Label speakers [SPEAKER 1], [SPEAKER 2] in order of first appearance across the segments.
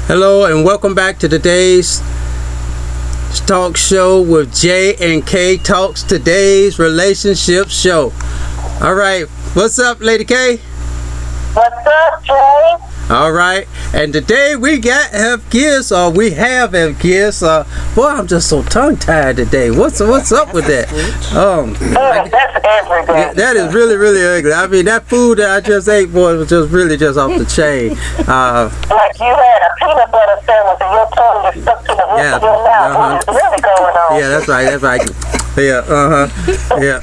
[SPEAKER 1] Hello and welcome back to today's talk show with J and K Talks, today's relationship show. All right, what's up, Lady K?
[SPEAKER 2] What's up, Jay?
[SPEAKER 1] All right, and today we have guests. Boy, I'm just so tongue-tied today. What's up with that?
[SPEAKER 2] That's every day.
[SPEAKER 1] That is really ugly. I mean, that food that I just ate, boy, was just really just off the chain.
[SPEAKER 2] Like you had a peanut butter sandwich and your tongue is stuck to the roof of your mouth. What is really going on?
[SPEAKER 1] Yeah, that's right. Yeah, yeah.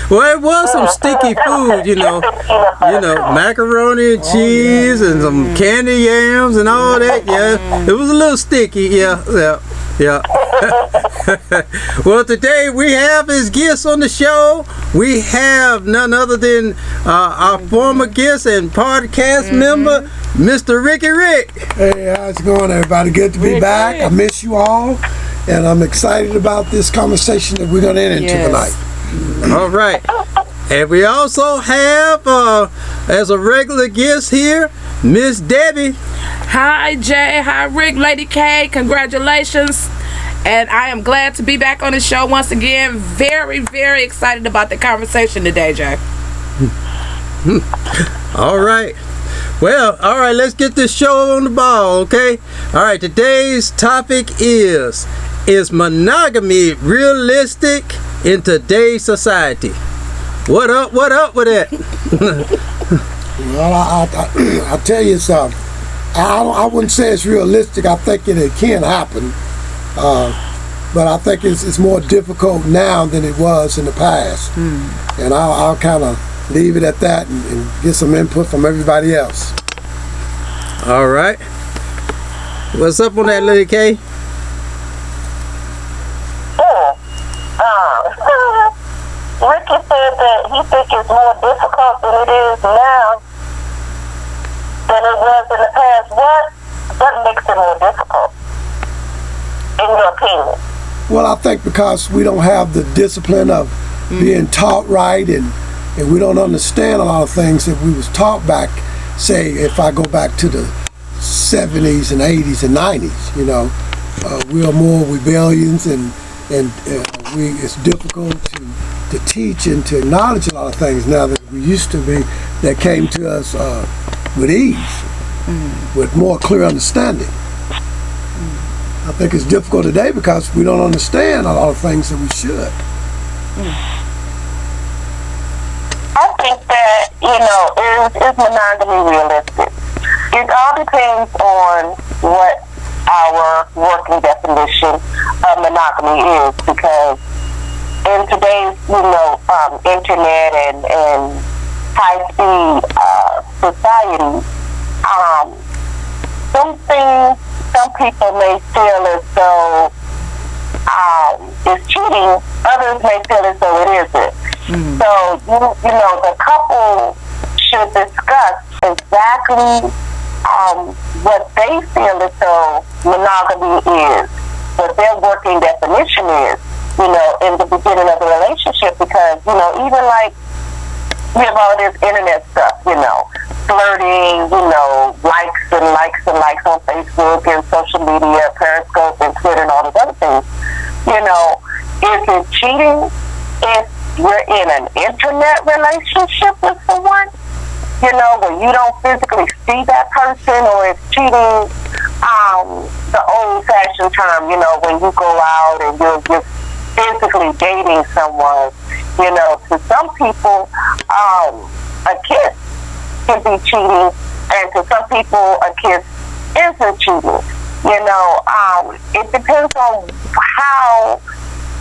[SPEAKER 1] Well, it was some sticky food, macaroni and cheese and some candy yams and all that. Yeah, it was a little sticky. Yeah. Well, today we have as guests on the show. We have none other than our former guest and podcast member, Mr. Ricky Rick.
[SPEAKER 3] Hey, how's it going, everybody? Good to be back. I miss you all. And I'm excited about this conversation that we're going to enter into tonight.
[SPEAKER 1] All right. And we also have, as a regular guest here, Miss Debbie.
[SPEAKER 4] Hi, Jay. Hi, Rick. Lady K. Congratulations. And I am glad to be back on the show once again. Very, very excited about the conversation today, Jay.
[SPEAKER 1] All right. Well, all right, let's get this show on the ball, okay? All right, today's topic is monogamy realistic in today's society? What up with that?
[SPEAKER 3] Well, I'll tell you something. I wouldn't say it's realistic. I think it can happen. But I think it's more difficult now than it was in the past. And I'll kind of leave it at that and get some input from everybody else.
[SPEAKER 1] All right. What's up on that, Lady K?
[SPEAKER 2] Ricky said that he thinks it's more difficult than it is now than it was in the past. What makes it more difficult, in your opinion?
[SPEAKER 3] Well, I think because we don't have the discipline of being taught right, and we don't understand a lot of things that we was taught back, say, if I go back to the 70s and 80s and 90s, we are more rebellions, and it's difficult to teach and to acknowledge a lot of things now that we used to be, that came to us with ease, with more clear understanding. I think it's difficult today because we don't understand a lot of things that we should.
[SPEAKER 2] I think that, is monogamy realistic? It all depends on what our working definition of monogamy is, because in today's, internet and high-speed society, some people may feel as though it's cheating, others may feel as though it isn't. So, the couple should discuss exactly what they feel as though monogamy is, what their working definition is, in the beginning of the relationship, because, even like we have all this internet stuff, flirting, likes on Facebook and social media, Periscope and Twitter and all those other things. Is it cheating if you're in an internet relationship with someone, where you don't physically see that person, or it's cheating, the old-fashioned term, when you go out and you're just physically dating someone, to some people, a kiss can be cheating, and to some people, a kiss isn't cheating. It depends on how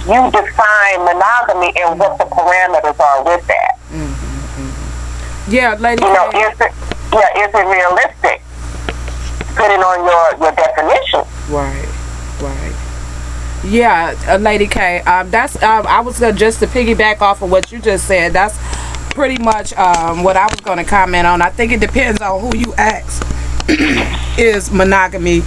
[SPEAKER 2] you define monogamy and what the parameters are with that.
[SPEAKER 4] Yeah, Lady
[SPEAKER 2] is it realistic? Depending on your definition.
[SPEAKER 4] Right. Yeah, Lady K. That's I was just to piggyback off of what you just said. That's pretty much what I was going to comment on. I think it depends on who you ask. Is monogamy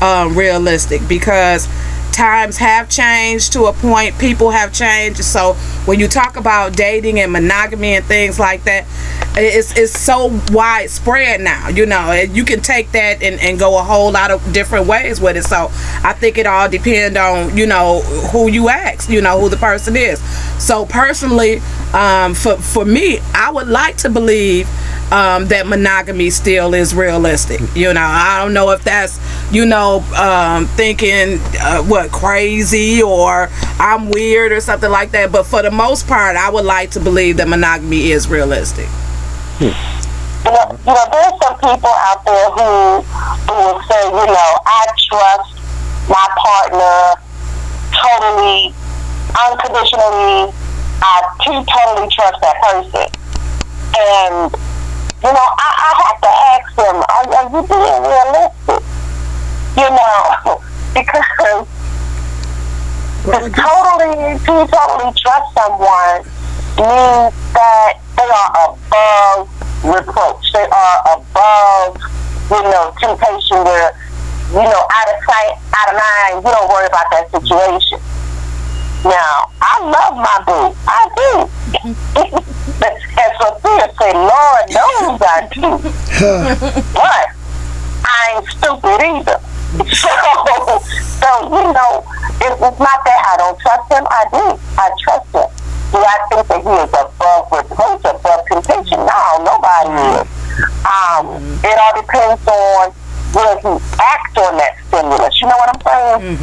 [SPEAKER 4] realistic? Because times have changed to a point. People have changed. So when you talk about dating and monogamy and things like that, it's so widespread now, you know, and you can take that and go a whole lot of different ways with it. So I think it all depends on, you know, who you ask, you know, who the person is. So personally, for me, I would like to believe that monogamy still is realistic. You know, I don't know if that's, you know, thinking what, crazy or I'm weird or something like that, but for the most part, I would like to believe that monogamy is realistic.
[SPEAKER 2] You know, there's some people out there who will say, you know, I trust my partner totally, unconditionally. I totally trust that person. And, you know, I have to ask them, are you being realistic? You know, because to totally trust someone means that they are above reproach. They are above, you know, temptation where, you know, out of sight, out of mind, you don't worry about that situation. Now, I love my boo. I do. And Sophia say, Lord knows I do. But I ain't stupid either. So you know, it's not that I don't trust him. I do. I trust him. Do I think that he is above reproach, above temptation? No, nobody is. It all depends on where he acts on that stimulus. You know what I'm saying?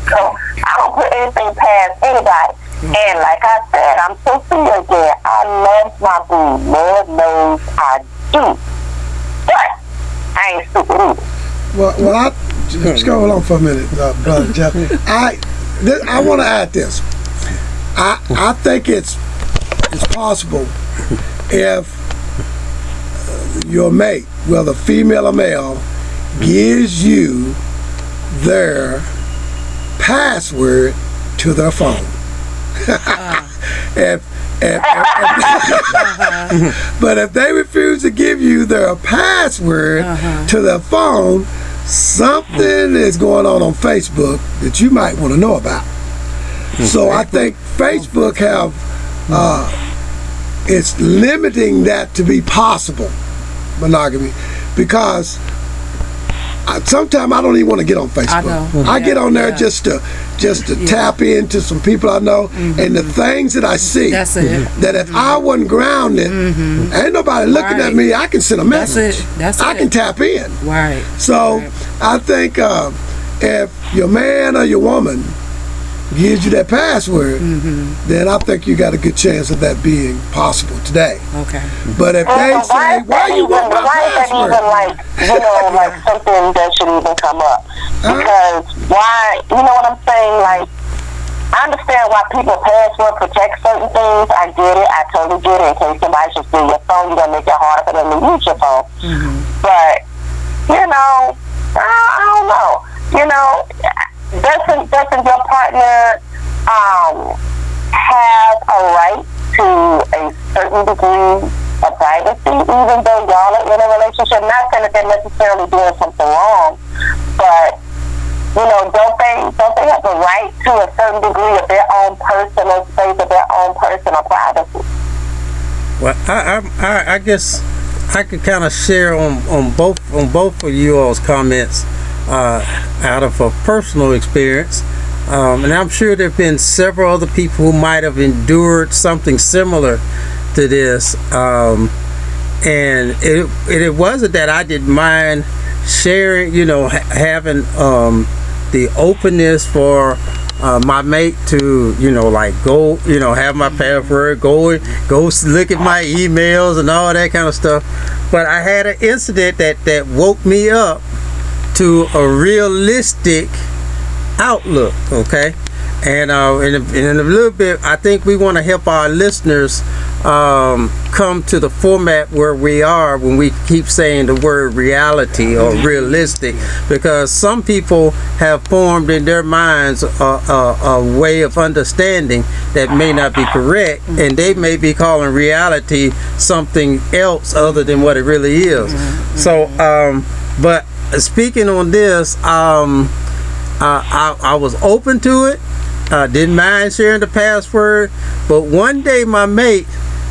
[SPEAKER 2] So I don't put anything past anybody. And like I said, I'm Sophia again. I love my boo. Lord knows I do. But I ain't stupid either.
[SPEAKER 3] Well, just go along for a minute, Brother Jeff. I want to add this. I think it's possible if your mate, whether female or male, gives you their password to their phone. But if they refuse to give you their password to their phone, something is going on Facebook that you might want to know about. So I think Facebook it's limiting that to be possible, monogamy, because sometimes I don't even want to get on Facebook. I get on there just to tap into some people I know and the things that I see.
[SPEAKER 4] That's it.
[SPEAKER 3] That if I wasn't grounded, ain't nobody looking at me, I can send a message. I can tap in.
[SPEAKER 4] Right.
[SPEAKER 3] So I think if your man or your woman gives you that password, then I think you got a good chance of that being possible today.
[SPEAKER 4] Okay.
[SPEAKER 3] But if they say, why you want my password?
[SPEAKER 2] Even like, you know, like something that should even come up. Because why, you know what I'm saying? Like, I understand why people password protect certain things. I get it. I totally get it. In case somebody should steal your phone, you're going to make it harder for them to use your phone. But, you know, I don't know. You know, doesn't your partner have a right to a certain degree of privacy, even though y'all are in a relationship? Not saying that they're necessarily doing something wrong, but you know, don't they have a right to a certain degree of their own personal space, of their own personal privacy?
[SPEAKER 1] Well, I guess I could kind of share on both of you all's comments out of a personal experience, and I'm sure there have been several other people who might have endured something similar to this, and it wasn't that I didn't mind sharing, you know, having the openness for my mate to, you know, like go, you know, have my password, go look at my emails and all that kind of stuff. But I had an incident that woke me up to a realistic outlook, okay? And in a little bit, I think we want to help our listeners come to the format where we are when we keep saying the word reality or realistic, because some people have formed in their minds a way of understanding that may not be correct, and they may be calling reality something else other than what it really is. So, but speaking on this, I was open to it, Didn't mind sharing the password, but one day my mate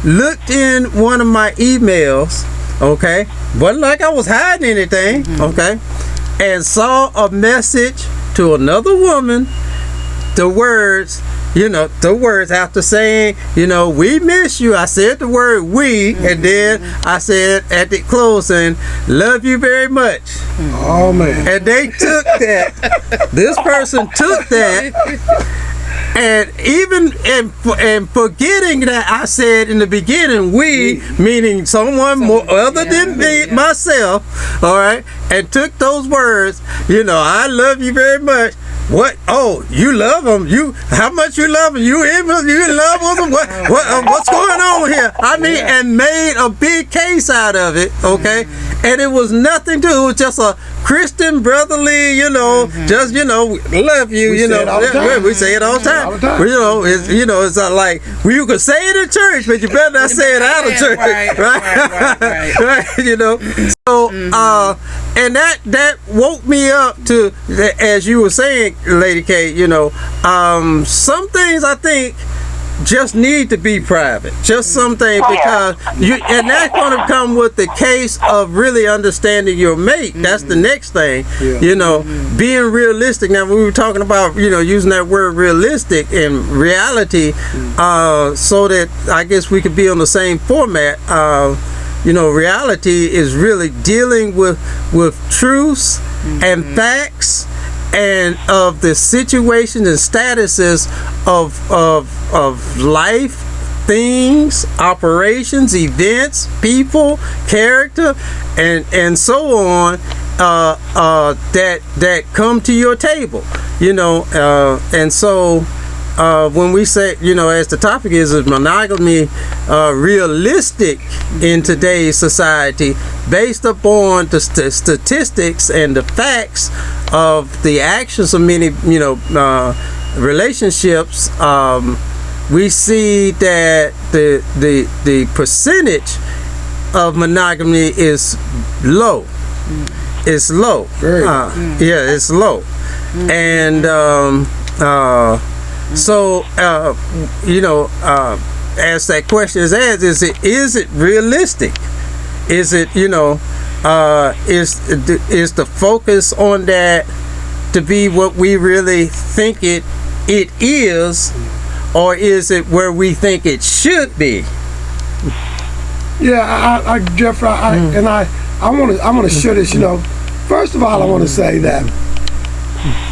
[SPEAKER 1] looked in one of my emails, okay? Wasn't like I was hiding anything, okay? And saw a message to another woman, the words after saying, we miss you. I said the word we, and then I said at the closing, love you very much.
[SPEAKER 3] Oh, man.
[SPEAKER 1] And they took that. This person took that. And even and forgetting that I said in the beginning, we, meaning someone more other than me, myself, all right, and took those words, I love you very much. What? Oh, you love them? How much you love them? You in love with them? What's going on here? I mean, and made a big case out of it, okay? And it was nothing to it. It was just a Christian brotherly, just love you,
[SPEAKER 3] We say it all the time.
[SPEAKER 1] We say it all the time.
[SPEAKER 3] All the time.
[SPEAKER 1] It's not like you can say it in church, but you better not say it out of church, right? So, and that woke me up to, as you were saying, Lady K, some things I think just need to be private. Just some things, because and that's going to come with the case of really understanding your mate. That's the next thing, being realistic. Now, we were talking about, using that word realistic and reality, so that I guess we could be on the same format. Reality is really dealing with truths and facts, and of the situations and statuses of life, things, operations, events, people, character, and so on, that come to your table, and so when we say, as the topic is monogamy realistic in today's society, based upon the statistics and the facts of the actions of many, relationships, we see that the percentage of monogamy is low. It's low. It's low, and so, as that question is asked, is it realistic? Is it, is the focus on that to be what we really think it is, or is it where we think it should be?
[SPEAKER 3] Yeah, Jeffrey, I want to share this. First of all, I want to say that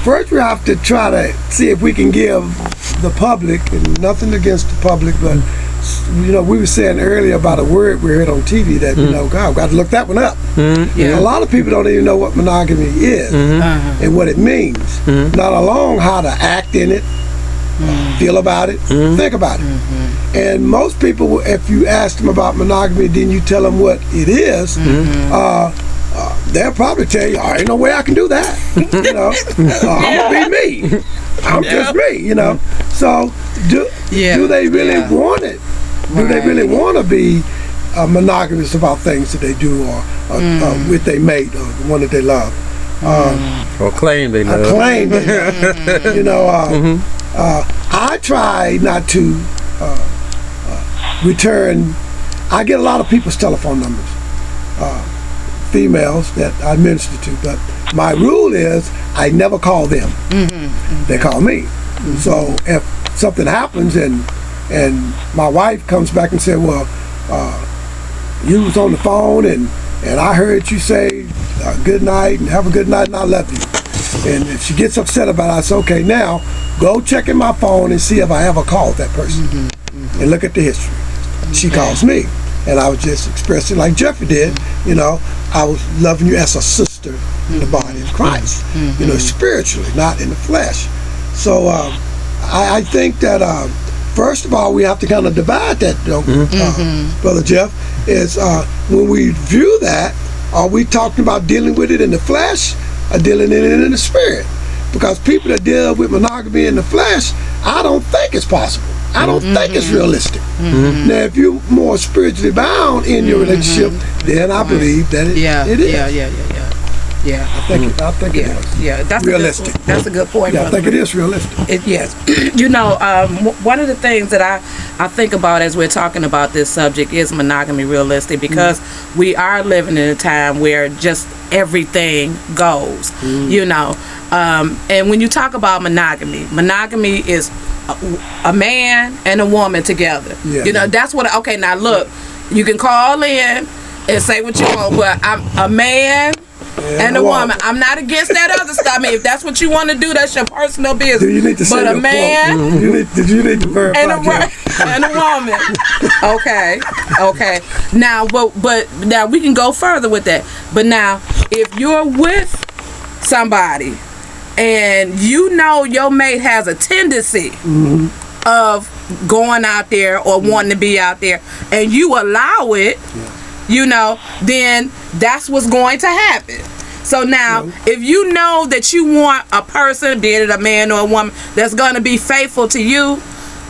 [SPEAKER 3] first we have to try to see if we can give the public, and nothing against the public, but we were saying earlier about a word we heard on TV that God, got to look that one up. A lot of people don't even know what monogamy is and what it means, not alone how to act in it, feel about it, think about it. And most people, if you ask them about monogamy, then you tell them what it is, they'll probably tell you, ain't no way I can do that. I'm gonna be me. I'm just me. So do they really want it? Do they really want to be monogamous about things that they do, or with their mate, or the one that they love,
[SPEAKER 1] or claim they love?
[SPEAKER 3] I try not to return. I get a lot of people's telephone numbers. Females that I minister to, but my rule is I never call them. They call me. So if something happens and my wife comes back and said, well, you was on the phone and I heard you say good night and have a good night and I love you, and if she gets upset about it, I say, okay, now go check in my phone and see if I ever called that person and look at the history. She calls me. And I was just expressing like Jeffrey did, I was loving you as a sister in the body of Christ, spiritually, not in the flesh. So I think that first of all, we have to kind of divide that, Brother Jeff, is when we view that, are we talking about dealing with it in the flesh or dealing with it in the spirit? Because people that deal with monogamy in the flesh, I don't think it's possible. I don't think it's realistic. Now, if you're more spiritually bound in your relationship, then I believe that it is.
[SPEAKER 4] Yeah.
[SPEAKER 3] I think it is.
[SPEAKER 4] Yeah, that's
[SPEAKER 3] realistic.
[SPEAKER 4] That's a good point.
[SPEAKER 3] Yeah, I think it is realistic.
[SPEAKER 4] Yes. One of the things that I think about as we're talking about this subject is monogamy realistic, because we are living in a time where just everything goes, and when you talk about monogamy is a man and a woman together.
[SPEAKER 3] Yeah.
[SPEAKER 4] That's what. Okay, now look, you can call in and say what you want, but I'm a man and a woman. I'm not against that other stuff. I mean, if that's what you want to do, that's your personal business.
[SPEAKER 3] Do you need to say
[SPEAKER 4] but a man
[SPEAKER 3] you need to verify
[SPEAKER 4] and a woman. Okay. Now, but now we can go further with that. But now, if you're with somebody and your mate has a tendency of going out there or wanting to be out there, and you allow it, then that's what's going to happen. So now, if you know that you want a person, be it a man or a woman, that's going to be faithful to you,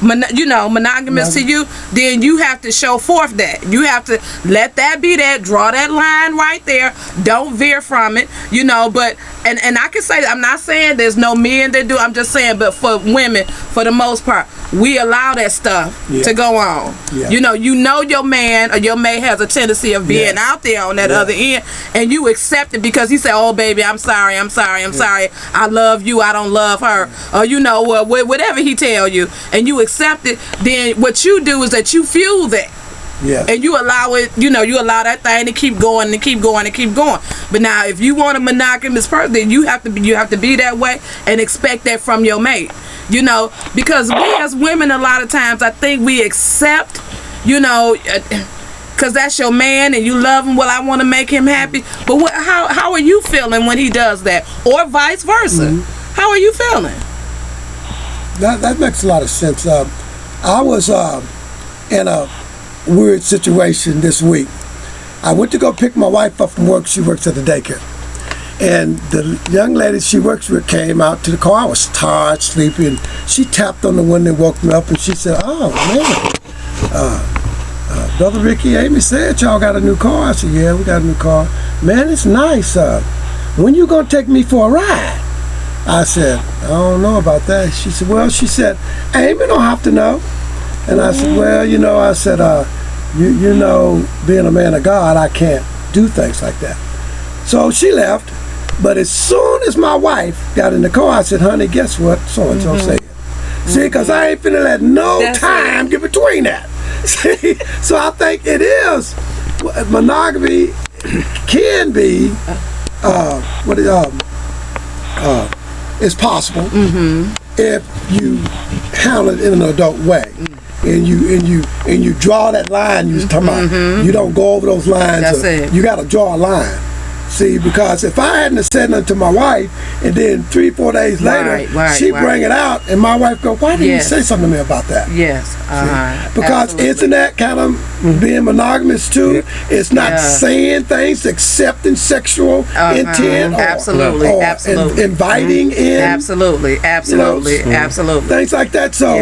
[SPEAKER 4] monogamous to you, then you have to show forth that. You have to let that be that, draw that line right there. Don't veer from it, but, and I can say, I'm not saying there's no men that do, I'm just saying, but for women, for the most part, we allow that stuff to go on. Yeah. Your man or your mate has a tendency of being out there on that other end, and you accept it because he said, oh baby, I'm sorry, I love you, I don't love her, or whatever he tell you, and you accept it. Then what you do is that you fuel that. Yeah. And you allow it, you allow that thing to keep going and keep going and keep going. But now, if you want a monogamous person, then you have to be that way and expect that from your mate. Because we as women, a lot of times, I think we accept, because that's your man and you love him. Well, I want to make him happy. But how are you feeling when he does that, or vice versa? How are you feeling?
[SPEAKER 3] That makes a lot of sense. I was in a weird situation this week. I went to go pick my wife up from work. She works at the daycare. And the young lady she works with came out to the car. I was tired, sleepy, and she tapped on the window and woke me up, and she said, oh, man, Brother Ricky, Amy said y'all got a new car. I said, yeah, we got a new car. Man, it's nice. When you going to take me for a ride? I said, I don't know about that. She said, Amy don't have to know. And I said, well, being a man of God, I can't do things like that. So she left. But as soon as my wife got in the car, I said, honey, guess what so-and-so said? See, because I ain't finna let no time get between that. See, so I think it is, monogamy can be, it's possible if you handle it in an adult way. And you draw that line you was talking about. You don't go over those lines. You got to draw a line. See, because if I hadn't said nothing to my wife, and then 3-4 days later, she bring it out, and my wife go, why didn't you say something to me about that?
[SPEAKER 4] Yes.
[SPEAKER 3] Because isn't that kind of being monogamous too? It's not saying things, accepting sexual intent, or inviting in.
[SPEAKER 4] Absolutely.
[SPEAKER 3] Things like that. So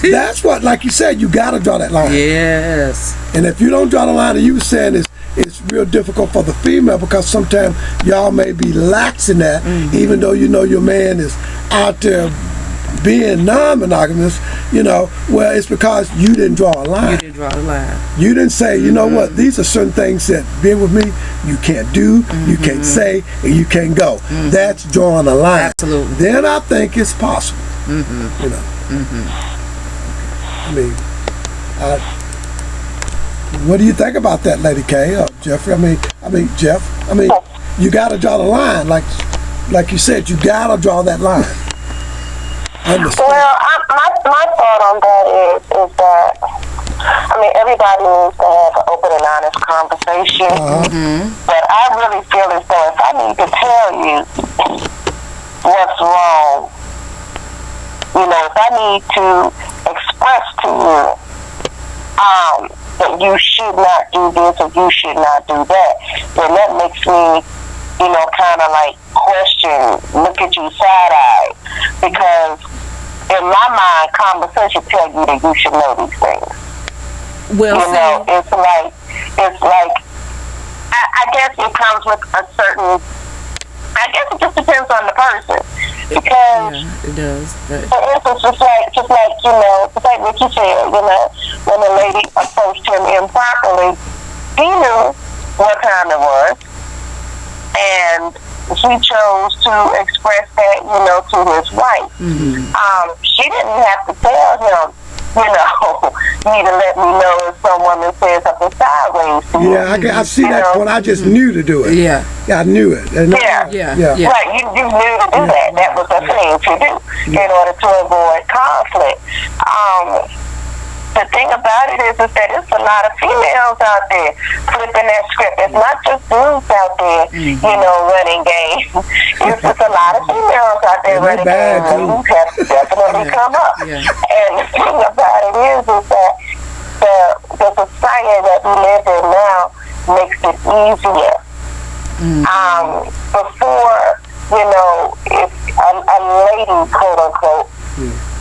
[SPEAKER 3] that's what, like you said, you got to draw that line.
[SPEAKER 4] Yes.
[SPEAKER 3] And if you don't draw the line, and you were saying it's real difficult for the female, because sometimes y'all may be lax in that, even though your man is out there being non-monogamous, well, it's because you didn't draw a line. You didn't say, what, these are certain things that being with me, you can't do, you can't say, and you can't go. That's drawing a line.
[SPEAKER 4] Absolutely.
[SPEAKER 3] Then I think it's possible. What do you think about that, Lady K, Jeffrey? Jeff. You got to draw the line, like you said. You got to draw that line.
[SPEAKER 2] Well, my thought on that is that everybody needs to have an open and honest conversation. But I really feel as though if I need to tell you what's wrong, if I need to express to you that you should not do this or you should not do that, then that makes me, kind of like question, look at you side-eyed. Because in my mind, common sense should tell you that you should know these things.
[SPEAKER 4] Well,
[SPEAKER 2] it's like, I I guess it comes with a certain. I guess it just depends on the person, because
[SPEAKER 4] it does.
[SPEAKER 2] for instance, just like what you said, when a lady approached him improperly, he knew what time it was, and he chose to express that, to his wife. She didn't have to tell him, you need to let me know if some woman says something sideways to you.
[SPEAKER 3] Yeah, I see that when I just knew to do it.
[SPEAKER 4] Yeah,
[SPEAKER 3] I knew it. And
[SPEAKER 2] yeah. Right, you knew to do that. That was the thing to do in order to avoid conflict. The thing about it is that it's a lot of females out there flipping that script. It's not just dudes out there, running games. It's just a lot of females out there running games. Ladies have definitely come up. And the thing about it is that the society that we live in now makes it easier. Before, if a lady, quote unquote,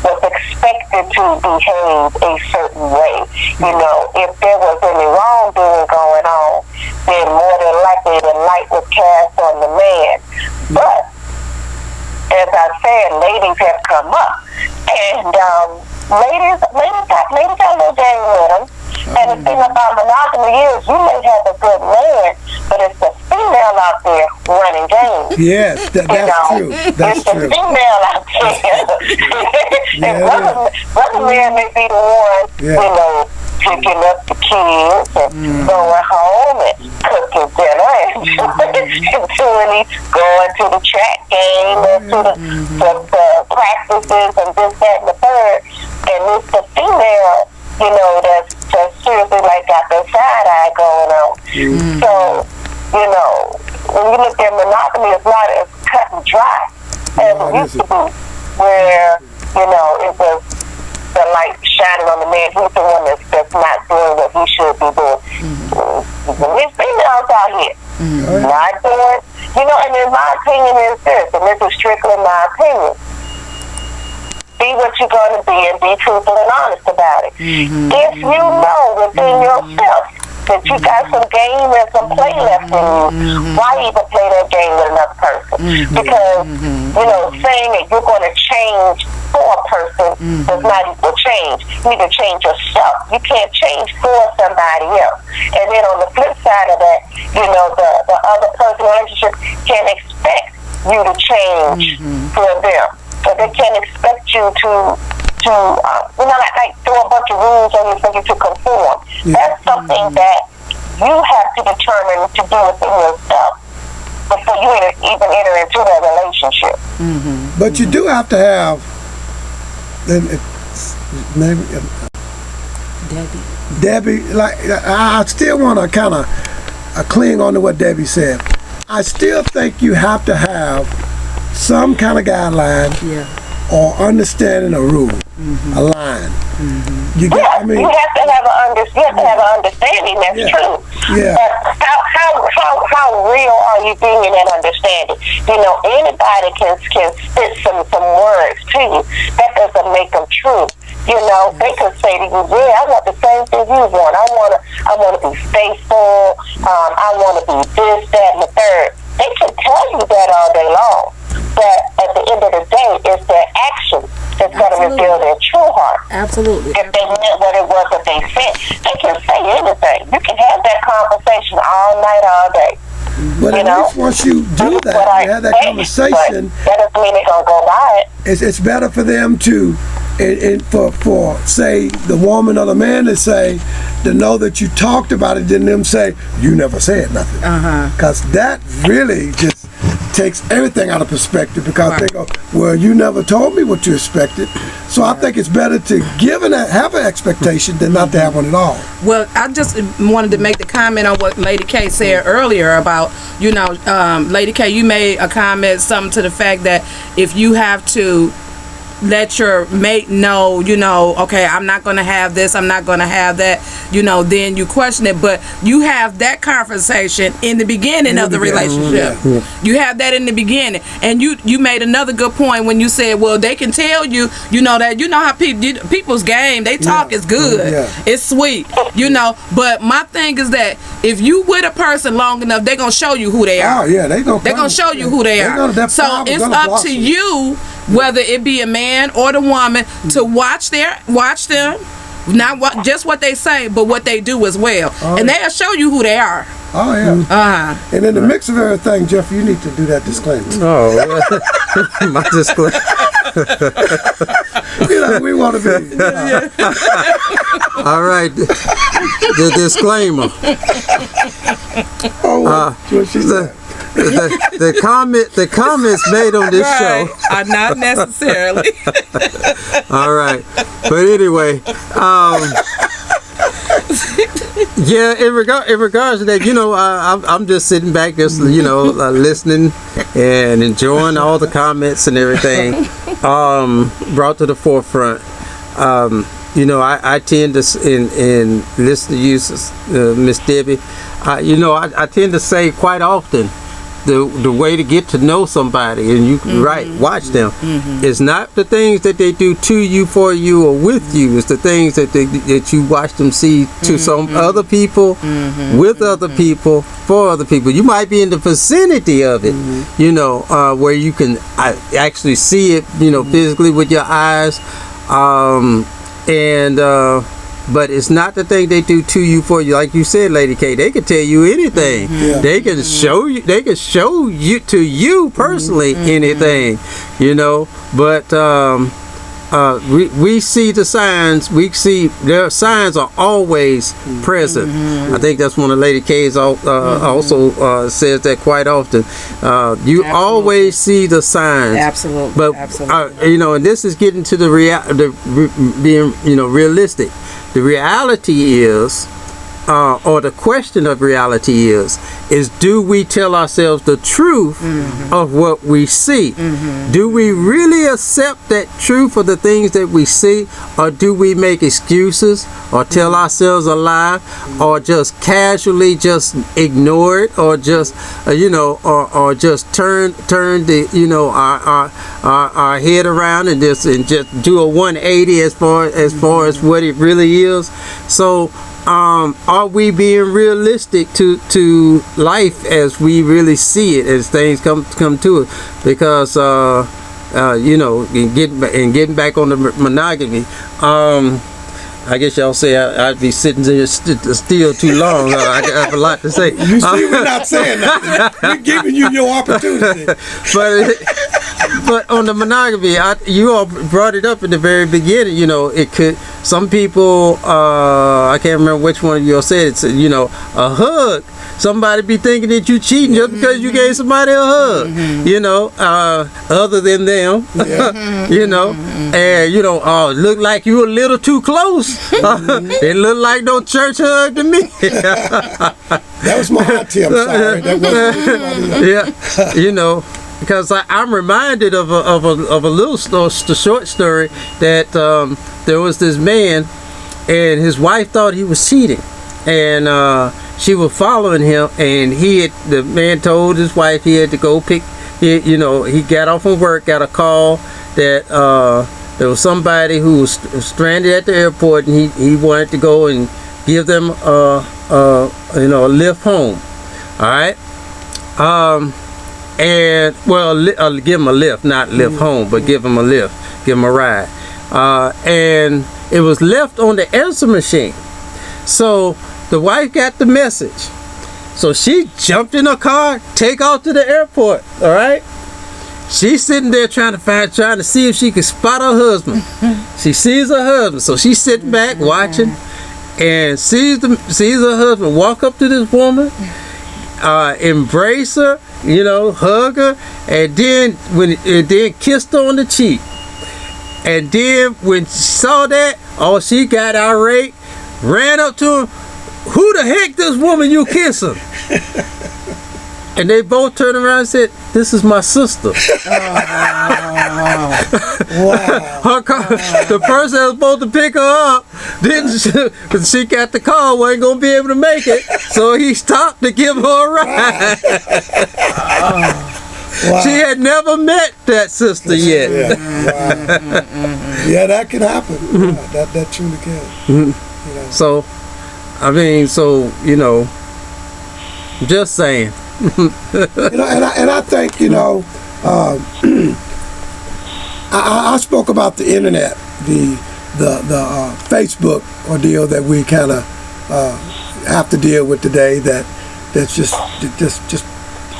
[SPEAKER 2] was expected to behave a certain way. If there was any wrongdoing going on, then more than likely the light was cast on the man. But, as I said, ladies have come up. And ladies got a little game with them. And the thing about monogamy is you may have a good man, but it's the female out there running games.
[SPEAKER 3] Yes, that's true. That's
[SPEAKER 2] it's the female out there. And one man may be the one, picking up the kids and going home and cooking dinner and going to the track game and to the practices and this, that, and the third. And it's the female, that's seriously got the side eye going on. So, when you look at monogamy, it's not as cut and dry as it used to be, where, it was the light shining on the man. He's the one that's not doing what he should be doing. These females out here not doing, and in my opinion is this, and this is strictly my opinion. Be what you're going to be and be truthful and honest about it. If you know within yourself that you got some game and some play left in you, why even play that game with another person? Because, saying that you're going to change for a person does not equal change. You need to change yourself. You can't change for somebody else. And then on the flip side of that, the other person in the relationship can't expect you to change for them. But they can't expect you to like throw a bunch of rules on you for you to conform. That's something that you have to determine to do within yourself before you even enter into that relationship.
[SPEAKER 3] But you do have to have, Debbie, like, I still want to kind of cling on to what Debbie said. I still think you have to have some kind of guideline or understanding a rule, a line. You have to have an understanding. That's true. But how real are you being in that understanding? Anybody can spit some words to you. That doesn't make them true. They could say to you, I want the same thing you want. I want to be faithful. I want to be this, that, and the third. They can tell you that all day long. But at the end of the day, it's their action that's going to reveal their true heart.
[SPEAKER 4] Absolutely.
[SPEAKER 2] If they meant what it was that they said, they can say anything. You can have that conversation all night, all day.
[SPEAKER 3] But at least once you do that, you have that conversation,
[SPEAKER 2] that doesn't mean they're going to go by it.
[SPEAKER 3] It's better for them to, for say the woman or the man to know that you talked about it, than them say you never said nothing. Because that really just takes everything out of perspective, because they go, well, you never told me what you expected. So I think it's better to have an expectation than not to have one at all.
[SPEAKER 4] Well, I just wanted to make the comment on what Lady K said earlier about, Lady K, you made a comment, something to the fact that if you have to, let your mate know, you know, okay, I'm not going to have this, I'm not going to have that, you know, then you question it. But you have that conversation in the beginning of the relationship. You have that in the beginning. And you made another good point when you said, well, they can tell you, you know, that, you know how people's game, they talk is good. It's sweet, you know. But my thing is that if you with a person long enough, they're going to show you who they are.
[SPEAKER 3] Oh, yeah, they're going
[SPEAKER 4] to show you who they are. So it's up to you, whether it be a man or the woman, to watch them, not just what they say, but what they do as well. And they'll show you who they are.
[SPEAKER 3] Oh, yeah. And in the mix of everything, Jeff, you need to do that disclaimer.
[SPEAKER 1] Oh, my disclaimer.
[SPEAKER 3] You know, we want to be.
[SPEAKER 1] All right. The disclaimer.
[SPEAKER 3] What she said.
[SPEAKER 1] The comments made on this show
[SPEAKER 4] are not necessarily.
[SPEAKER 1] All right, but anyway, yeah. In regards to that, you know, I'm just sitting back, just listening and enjoying all the comments and everything brought to the forefront. You know, I tend to, in listen to you, Miss Debbie. I tend to say quite often, the way to get to know somebody, and you watch them, is not the things that they do to you, for you, or with you. It's the things that you watch them see to some other people, with other people, for other people. You might be in the vicinity of it, you know, where you can actually see it, you know, physically with your eyes, but it's not the thing they do to you, for you. Like you said, Lady K, they can tell you anything. They can show you. They can show you to you personally anything, you know. But we see the signs. We see their signs are always present. I think that's one of Lady K's also says that quite often. You always see the signs.
[SPEAKER 4] Absolutely.
[SPEAKER 1] But you know, and this is getting to being, you know, realistic. The reality is, or the question of reality is do we tell ourselves the truth of what we see? Do we really accept that truth of the things that we see, or do we make excuses, or tell ourselves a lie, or just casually just ignore it, or just or just turn the, you know, our head around and just do a 180 as far as what it really is? So are we being realistic to life as we really see it, as things come to it? Because you know, getting back on the monogamy, I guess y'all say I'd be sitting there still too long. I have a lot to say.
[SPEAKER 3] You see, we're not saying nothing. We're giving you your opportunity.
[SPEAKER 1] But on the monogamy, you all brought it up in the very beginning. You know, it could. Some people, I can't remember which one of you all said it. You know, a hug. Somebody be thinking that you cheating just because you gave somebody a hug. You know, other than them. You know, and you know, look like you a little too close. It looked like no church hug to me.
[SPEAKER 3] That was my auntie. I'm sorry. That wasn't.
[SPEAKER 1] You know. Because I'm reminded of a little short story that there was this man, and his wife thought he was cheating, and she was following him, and the man told his wife he had to go he got off from work, got a call that there was somebody who was stranded at the airport, and he wanted to go and give them a lift home. All right. And well, give him a lift, not lift home, but give him a lift, give him a ride. And it was left on the answer machine. So the wife got the message. So she jumped in her car, take off to the airport. All right. She's sitting there trying to see if she could spot her husband. She sees her husband, so she's sitting back watching, and sees her husband walk up to this woman, embrace her, you know, hug her, and then kissed her on the cheek. And then when she saw that, she got irate, ran up to him. Who the heck this woman you kissing? And they both turned around and said, "This is my sister." Her car, the person that was supposed to pick her up didn't. She got the car, wasn't gonna be able to make it, so he stopped to give her a ride.
[SPEAKER 3] Wow.
[SPEAKER 1] She had never met that sister yet.
[SPEAKER 3] Yeah, wow. Yeah, that can happen. Yeah, that truly can. You know.
[SPEAKER 1] So, I mean, just saying.
[SPEAKER 3] And I think, I spoke about the internet, the Facebook ordeal that we kind of have to deal with today. That's just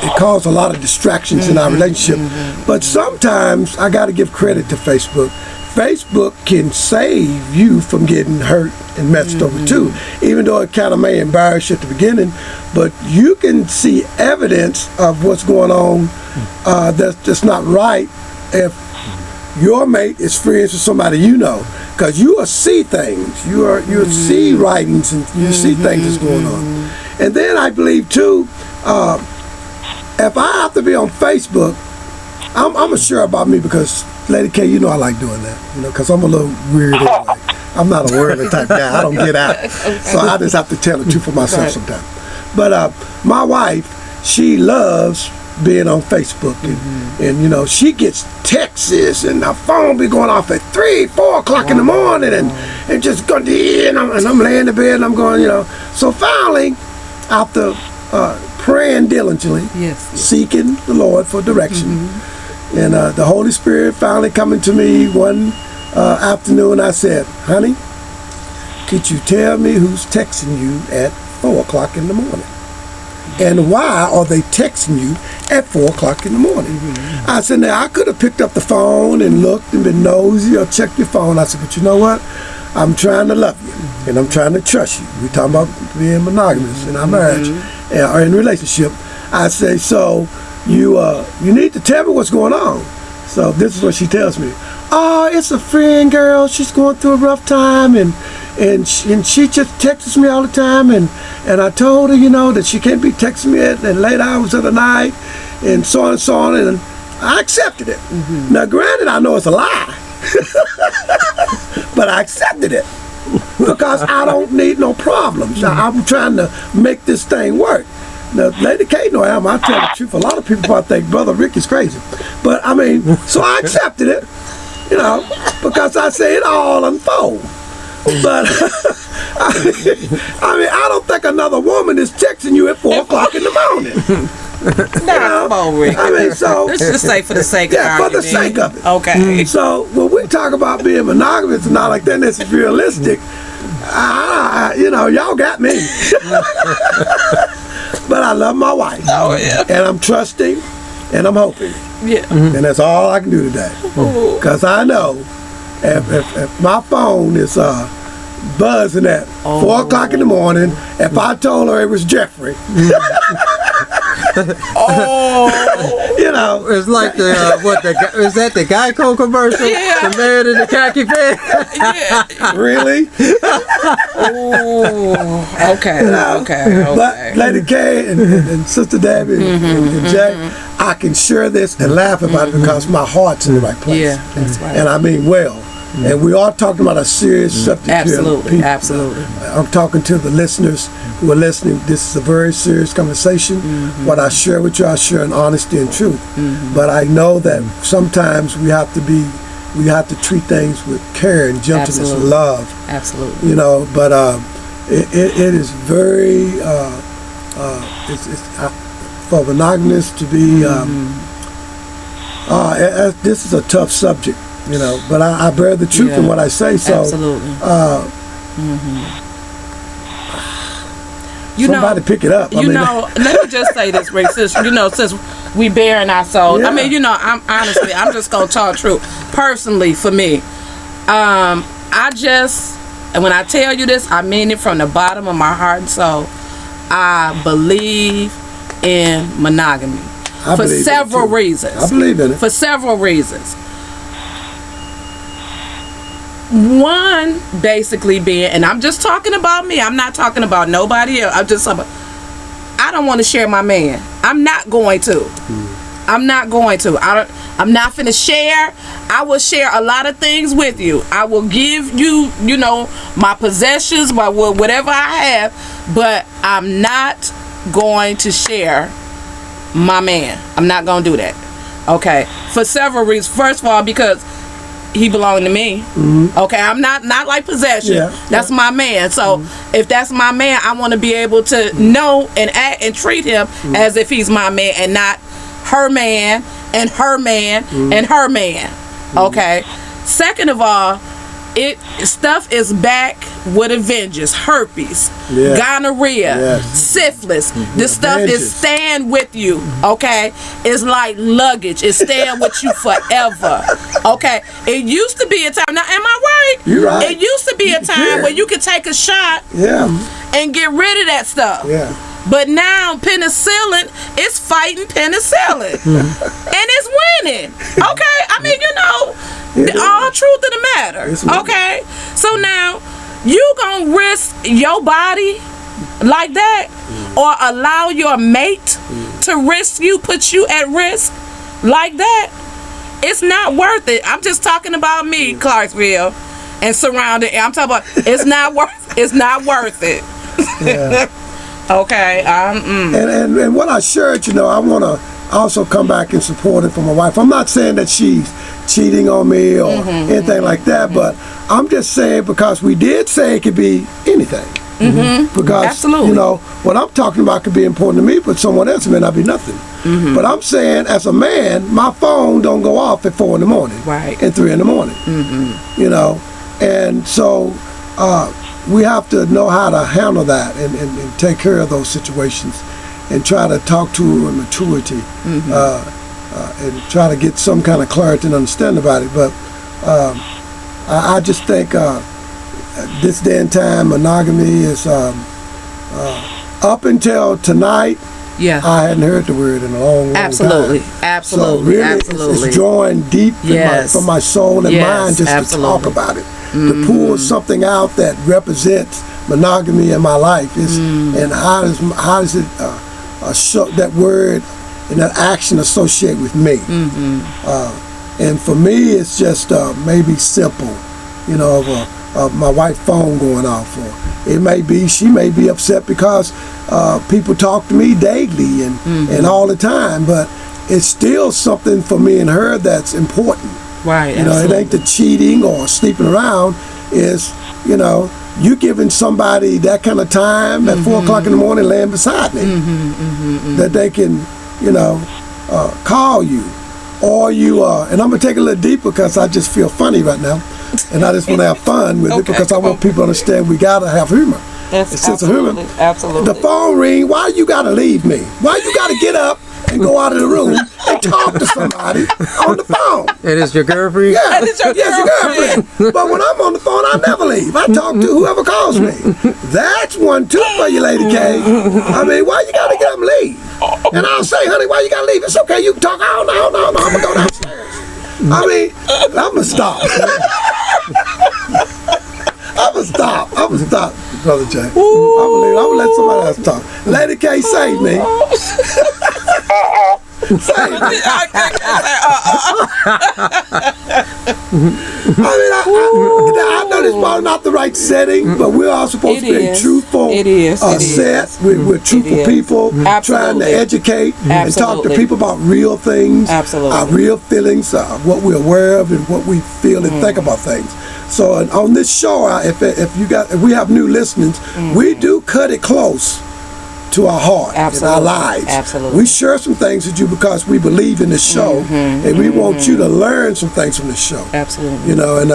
[SPEAKER 3] it caused a lot of distractions in our relationship. But sometimes I got to give credit to Facebook. Facebook can save you from getting hurt and messed over too, even though it kind of may embarrass you at the beginning. But you can see evidence of what's going on that's just not right if your mate is friends with somebody you know, because you will see things, you'll see writings, and you see things that's going on. And then I believe too, if I have to be on Facebook, I'm sure about me, because Lady K, I like doing that, because I'm a little weird anyway. I'm not a worldly type guy. I don't get out. So I just have to tell the truth for myself sometimes. But my wife, she loves being on Facebook, and she gets texts, and her phone be going off at 3, 4 o'clock in the morning, and just going, and I'm laying in bed, and I'm going, So finally, after praying diligently, seeking the Lord for direction, and the Holy Spirit finally coming to me one afternoon, I said, honey, could you tell me who's texting you at 4 o'clock in the morning? And why are they texting you at 4 o'clock in the morning? I said, now I could have picked up the phone and looked and been nosy or checked your phone. I said, but you know what? I'm trying to love you, and I'm trying to trust you. We're talking about being monogamous in our marriage or in a relationship. I say, so you need to tell me what's going on. So this is what she tells me. Oh, it's a friend girl. She's going through a rough time, and she just texts me all the time, and I told her, that she can't be texting me at late hours of the night, and so on, and I accepted it. Now, granted, I know it's a lie, but I accepted it because I don't need no problems. I'm trying to make this thing work. Now, Lady K, I tell the truth. A lot of people probably think Brother Rick is crazy, but I mean, so I accepted it, because I say it all unfold. But I don't think another woman is texting you at 4 o'clock in the morning.
[SPEAKER 4] Come on, Rick.
[SPEAKER 3] So
[SPEAKER 4] let's just say for the sake of
[SPEAKER 3] for the sake of it.
[SPEAKER 4] Okay.
[SPEAKER 3] So when we talk about being monogamous and not like that, this is realistic. Y'all got me. But I love my wife. Oh yeah. And I'm trusting, and I'm hoping. Yeah. And that's all I can do today. Because I know if my phone is buzzing at 4 o'clock in the morning, if I told her it was Jeffrey.
[SPEAKER 1] It's like is that the Geico commercial? Yeah. The man in the khaki pants.
[SPEAKER 4] Yeah.
[SPEAKER 3] Really?
[SPEAKER 4] Okay.
[SPEAKER 3] But Lady K and Sister Debbie and Jack, I can share this and laugh about it because my heart's in the right place.
[SPEAKER 4] Yeah, that's right.
[SPEAKER 3] And I mean well. And we are talking about a serious subject
[SPEAKER 4] Absolutely,
[SPEAKER 3] here.
[SPEAKER 4] absolutely.
[SPEAKER 3] I'm talking to the listeners who are listening. This is a very serious conversation. What I share with you, I share in honesty and truth. But I know that sometimes we have to treat things with care and gentleness and love.
[SPEAKER 4] Absolutely.
[SPEAKER 3] But it is very for monogamous to be. This is a tough subject. But I bear the truth in what I say. So,
[SPEAKER 4] absolutely.
[SPEAKER 3] Somebody pick it up.
[SPEAKER 4] Let me just say this, Rick. Since we bearing our souls. Yeah. I mean, I'm just gonna talk truth. Personally, for me, and when I tell you this, I mean it from the bottom of my heart and soul. I believe in monogamy for several reasons.
[SPEAKER 3] I believe in it
[SPEAKER 4] for several reasons. One, basically being, and I'm just talking about me. I'm not talking about nobody else. I'm just talking about, I don't want to share my man. I'm not going to. I'm not going to. I'm not finna share. I will share a lot of things with you. I will give you, you know, my possessions, my whatever I have, but I'm not going to share my man. I'm not gonna do that. Okay, for several reasons. First of all, because he belonged to me. Okay, I'm not like possession. That's my man. So if that's my man, I want to be able to know and act and treat him as if he's my man and not her man and her man and her man. Okay. Second of all, stuff is back with a vengeance. Herpes, gonorrhea, syphilis. This stuff is staying with you. Okay, it's like luggage. It's staying with you forever. Okay, it used to be a time. Now, am I right?
[SPEAKER 3] You're right.
[SPEAKER 4] It used to be a time where you could take a shot and get rid of that stuff. But now penicillin is fighting penicillin, and it's winning. Okay, I mean, you know, the all truth of the matter. Okay, so now you gonna risk your body like that, or allow your mate to risk you, put you at risk like that? It's not worth it. I'm just talking about me, Clarksville, and surrounding. I'm talking about it's not worth. It's not worth it. Okay.
[SPEAKER 3] And what I shared, you know, I want to also come back and support it for my wife. I'm not saying that she's cheating on me or anything like that, but I'm just saying because we did say it could be anything. Because, you know, what I'm talking about could be important to me, but someone else may not be nothing. But I'm saying, as a man, my phone don't go off at 4 in the morning and 3 in the morning. You know, and so we have to know how to handle that and take care of those situations and try to talk to her with maturity and try to get some kind of clarity and understanding about it. But I just think this day and time, monogamy is up until tonight. I hadn't heard the word in a long time.
[SPEAKER 4] Absolutely.
[SPEAKER 3] So really, it's drawing deep from my soul and mind just to talk about it. To pull something out that represents monogamy in my life and how does it show that word and that action associate with me? And for me, it's just maybe simple, you know, of my wife's phone going off, or it may be she may be upset because people talk to me daily and all the time, but it's still something for me and her that's important.
[SPEAKER 4] Right.
[SPEAKER 3] You know, it ain't the cheating or sleeping around. It's, you know, you giving somebody that kind of time at 4 o'clock in the morning laying beside me that they can, you know, call you. Or you and I'm going to take it a little deeper because I just feel funny right now. And I just want to have fun with it because I want people to understand we got to have humor.
[SPEAKER 4] That's
[SPEAKER 3] a sense of humor.
[SPEAKER 4] Absolutely.
[SPEAKER 3] The phone ring, why you got to leave me? Why you got to get up and go out of the room and talk to somebody on the phone?
[SPEAKER 1] It is your girlfriend?
[SPEAKER 3] Yeah, it's your girlfriend. But when I'm on the phone, I never leave. I talk to whoever calls me. That's one too for you, Lady K. I mean, why you got to get up and leave? And I'll say, honey, why you got to leave? It's okay, you can talk. Oh, no, I'm going to go downstairs. I mean, I'm going to stop. I'm going to stop, Brother Jay. I'm going to let somebody else talk. Lady K, save me. Save me. I know this is probably not the right setting, but we're all supposed to be truthful.
[SPEAKER 4] It is.
[SPEAKER 3] We're truthful people trying to educate and talk to people about real things, our real feelings, what we're aware of and what we feel and think about things. So on this show, if we have new listeners, we do cut it close to our heart and our lives.
[SPEAKER 4] Absolutely.
[SPEAKER 3] We share some things with you because we believe in this show and we want you to learn some things from this show.
[SPEAKER 4] Absolutely.
[SPEAKER 3] You know, and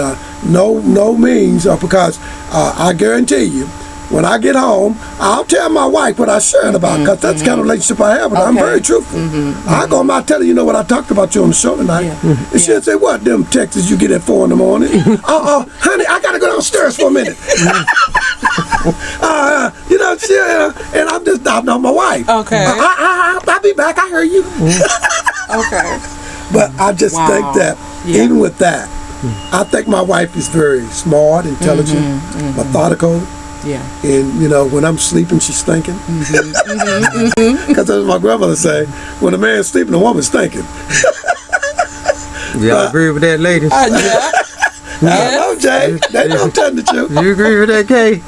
[SPEAKER 3] no means because I guarantee you, when I get home, I'll tell my wife what I shared about because that's the kind of relationship I have with her. I'm very truthful. I go out telling you know what I talked about you on the show tonight. And she'll say, what, them texts you get at 4 in the morning? Honey, I got to go downstairs for a minute. You know, and I'm just doubting on my wife.
[SPEAKER 4] Okay.
[SPEAKER 3] I'll be back. I hear you.
[SPEAKER 4] Okay.
[SPEAKER 3] But I just think that even with that, I think my wife is very smart, intelligent, methodical.
[SPEAKER 4] Yeah.
[SPEAKER 3] And, you know, when I'm sleeping, she's thinking. Because as my grandmother say, when a man's sleeping, a woman's thinking.
[SPEAKER 1] Y'all agree with that, ladies?
[SPEAKER 4] Yeah.
[SPEAKER 3] I don't know, Jay. They don't tell the truth.
[SPEAKER 1] You agree with that, Kay?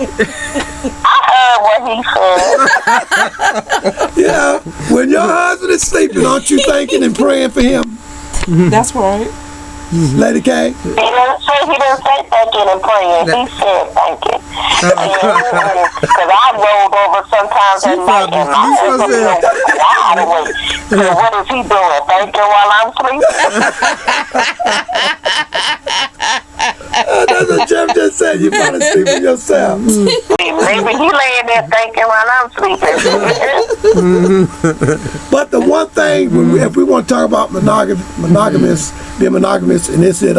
[SPEAKER 2] I heard what he said.
[SPEAKER 3] Yeah. When your husband is sleeping, aren't you thinking and praying for him,
[SPEAKER 4] That's right.
[SPEAKER 3] Lady K?
[SPEAKER 2] He didn't say thanking and praying. He said thanking. Because I rolled over sometimes at night and my husband was wide awake. So what is he doing? Thanking while I'm sleeping?
[SPEAKER 3] That's what Jeff just said. You gotta sleep with yourself.
[SPEAKER 2] Maybe he laying there thinking while I'm sleeping.
[SPEAKER 3] But the one thing, if we want to talk about monogamous, being monogamous, and is it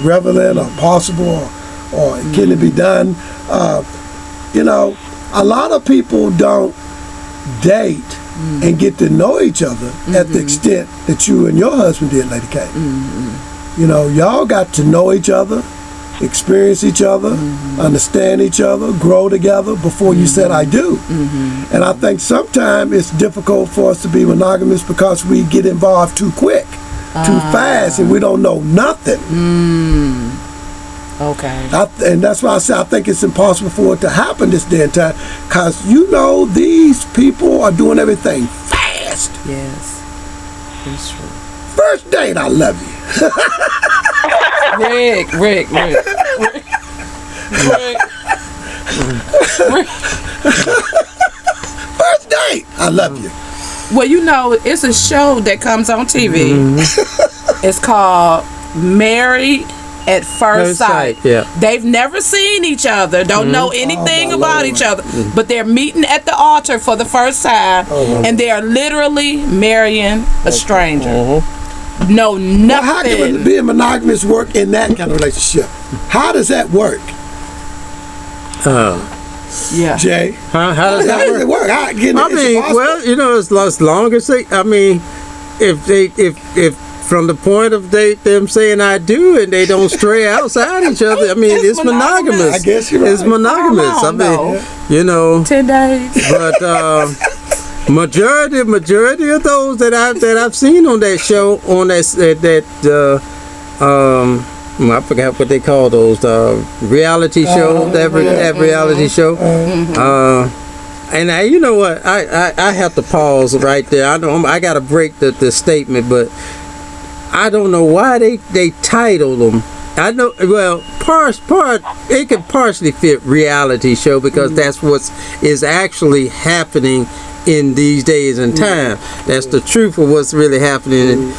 [SPEAKER 3] relevant or possible or can it be done? You know, a lot of people don't date and get to know each other at the extent that you and your husband did, Lady K. You know, y'all got to know each other, experience each other, understand each other, grow together before you said I do. And I think sometimes it's difficult for us to be monogamous because we get involved too quick, too fast, and we don't know nothing.
[SPEAKER 4] Okay.
[SPEAKER 3] And that's why I say I think it's impossible for it to happen this day and time, because you know these people are doing everything fast.
[SPEAKER 4] Yes. It's true.
[SPEAKER 3] First date, I love you.
[SPEAKER 4] Rick.
[SPEAKER 3] First date, I love you.
[SPEAKER 4] Well, you know, it's a show that comes on TV. It's called Married at First Sight.
[SPEAKER 1] Yeah.
[SPEAKER 4] They've never seen each other, don't know anything about each other, but they're meeting at the altar for the first time, and they are literally marrying a stranger. Know nothing.
[SPEAKER 3] Well, how can being monogamous work in that kind of relationship? How does that work?
[SPEAKER 4] Yeah.
[SPEAKER 3] Jay?
[SPEAKER 1] How does that
[SPEAKER 3] it work? How,
[SPEAKER 1] well, you know, as long as they, I mean, if from the point of them saying I do and they don't stray outside each other, I mean, it's monogamous.
[SPEAKER 3] I guess you're right.
[SPEAKER 1] It's monogamous. I mean, you know.
[SPEAKER 4] 10 days.
[SPEAKER 1] But majority of those that I've seen on that show, on that I forgot what they call those reality shows. That reality show. And you know what? I have to pause right there. I got to break the statement, but I don't know why they titled them. I know, well, it could partially fit reality show because that's what is actually happening in these days and time. That's the truth of what's really happening.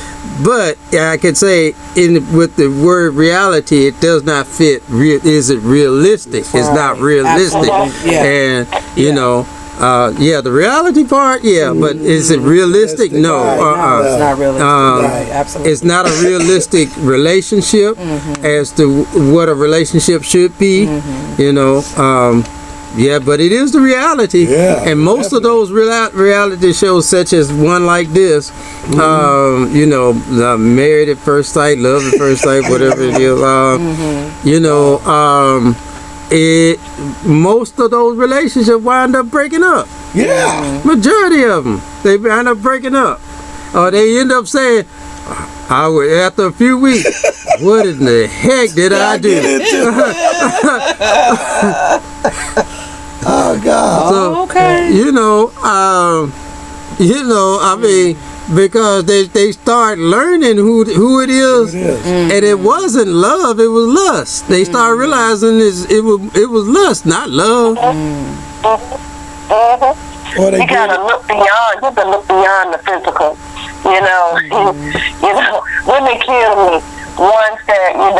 [SPEAKER 1] But I could say with the word reality, it does not fit. Is it realistic? It's not realistic.
[SPEAKER 4] Yeah.
[SPEAKER 1] And you know, the reality part, but is it realistic? No.
[SPEAKER 4] No, it's not realistic. Right, absolutely.
[SPEAKER 1] It's not a realistic relationship as to what a relationship should be. You know, but it is the reality. And most of those reality shows, such as one like this, you know, Married at First Sight, Love at First Sight, whatever it is, you know, most of those relationships wind up breaking up. Majority of them, they wind up breaking up, or they end up saying, after a few weeks, what in the heck did I do?
[SPEAKER 3] Oh God!
[SPEAKER 1] So, you know, I mean, because they start learning who it is, and it wasn't love, it was lust. They start realizing it was lust, not love.
[SPEAKER 2] You gotta look beyond. You can look beyond the physical. You know, you know, women kill me. Ones that will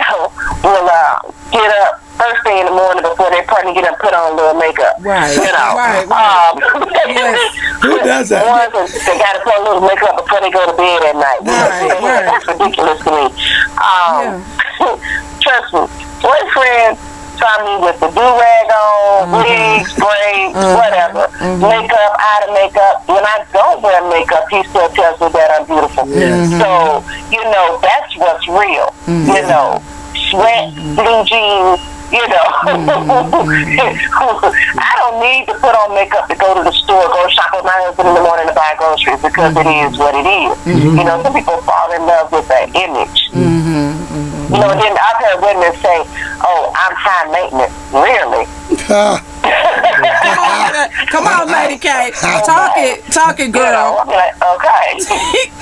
[SPEAKER 2] get up first thing in the morning before their partner get up, put on a little makeup.
[SPEAKER 4] Right.
[SPEAKER 2] You know.
[SPEAKER 4] Yes.
[SPEAKER 3] Who does that?
[SPEAKER 2] Ones that they gotta put a little makeup before they go to bed at night.
[SPEAKER 4] Right.
[SPEAKER 2] That's ridiculous to me. Trust me, boyfriend saw me with the do-rag on, wigs, braids, whatever, makeup, out of makeup. When I don't wear makeup, he still tells me that I'm beautiful. So, you know, that's what's real. You know, sweat, blue jeans, you know. I don't need to put on makeup to go to the store, go shop with my husband in the morning to buy groceries because it is what it is. You know, some people fall in love with that image. So then I've heard women say, "Oh, I'm high maintenance." Really?
[SPEAKER 4] Come on, Lady K. Talk it,
[SPEAKER 2] You know,
[SPEAKER 4] girl.
[SPEAKER 2] I'm like, okay.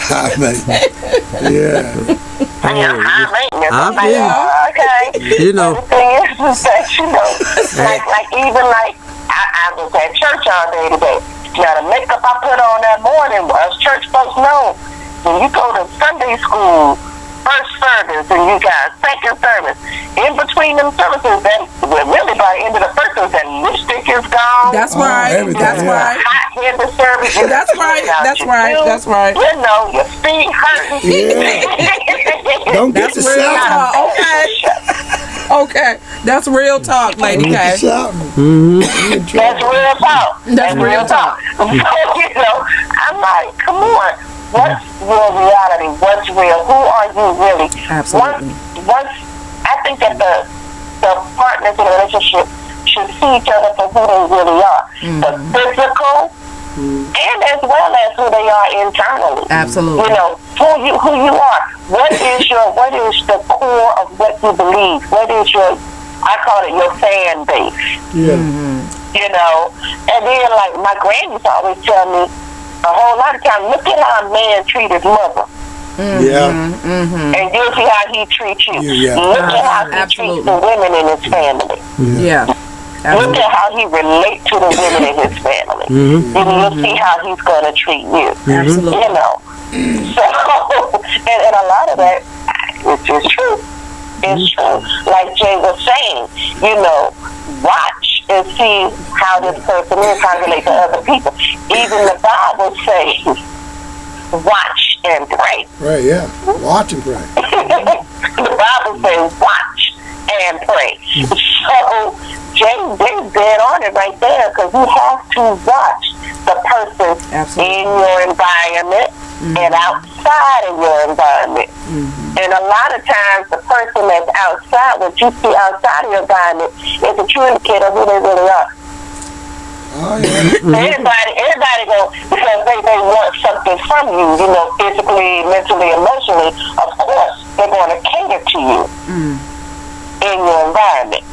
[SPEAKER 3] High maintenance. Yeah.
[SPEAKER 2] I'm high maintenance.
[SPEAKER 1] I
[SPEAKER 2] I'm like,
[SPEAKER 1] feel
[SPEAKER 2] oh, okay.
[SPEAKER 1] you know.
[SPEAKER 2] But the thing is that, you know, like even like I was at church all day today. Now the makeup I put on that morning was church folks know. When you go to Sunday school, first service, and you got second service, in between them services, then really by the end of the first service, that lipstick is gone.
[SPEAKER 4] That's right.
[SPEAKER 3] everything,
[SPEAKER 4] That's
[SPEAKER 3] yeah.
[SPEAKER 4] right.
[SPEAKER 2] Hot head the service.
[SPEAKER 4] That's right. That's right. That's right.
[SPEAKER 2] You know, your feet hurt.
[SPEAKER 3] Yeah. Don't get
[SPEAKER 4] That's
[SPEAKER 3] to
[SPEAKER 4] real
[SPEAKER 3] shouting.
[SPEAKER 4] talk. Okay. That's real talk, Lady
[SPEAKER 3] Don't get
[SPEAKER 4] K.
[SPEAKER 3] to shouting.
[SPEAKER 2] That's real talk.
[SPEAKER 4] That's real talk.
[SPEAKER 2] So, you know, I'm like, come on. What's real reality? What's real? Who are you really?
[SPEAKER 4] Absolutely.
[SPEAKER 2] Once I think that the partners in a relationship should see each other for who they really are. The physical and as well as who they are internally.
[SPEAKER 4] Absolutely.
[SPEAKER 2] You know, who you are. What is the core of what you believe? What is I call it your fan base.
[SPEAKER 3] Yeah.
[SPEAKER 2] You know, and then like my grannies always tell me a whole lot of times, look at how a man treats his mother.
[SPEAKER 3] Yeah.
[SPEAKER 2] And you'll see how he treats you.
[SPEAKER 3] Yeah.
[SPEAKER 2] Look at how he
[SPEAKER 4] Absolutely.
[SPEAKER 2] treats the women in his family.
[SPEAKER 4] Yeah.
[SPEAKER 2] Look at how he relates to the women in his family. And you'll see how he's going to treat you.
[SPEAKER 4] Absolutely.
[SPEAKER 2] You know. So, and a lot of that is true. It's true. Like Jay was saying, you know, watch and see how this person is, how they relate to other people. Even the Bible says, watch and pray.
[SPEAKER 3] Right, yeah. Watch and pray.
[SPEAKER 2] The Bible says, watch and pray. So, Jay's dead on it right there, because you have to watch the person in your environment and outside of your environment. And a lot of times, the person that's outside, what you see outside of your environment, is a true indicator of who they really are.
[SPEAKER 3] Oh, yeah.
[SPEAKER 2] Everybody go, because they want something from you, you know, physically, mentally, emotionally. Of course, they're going to cater to you in your environment.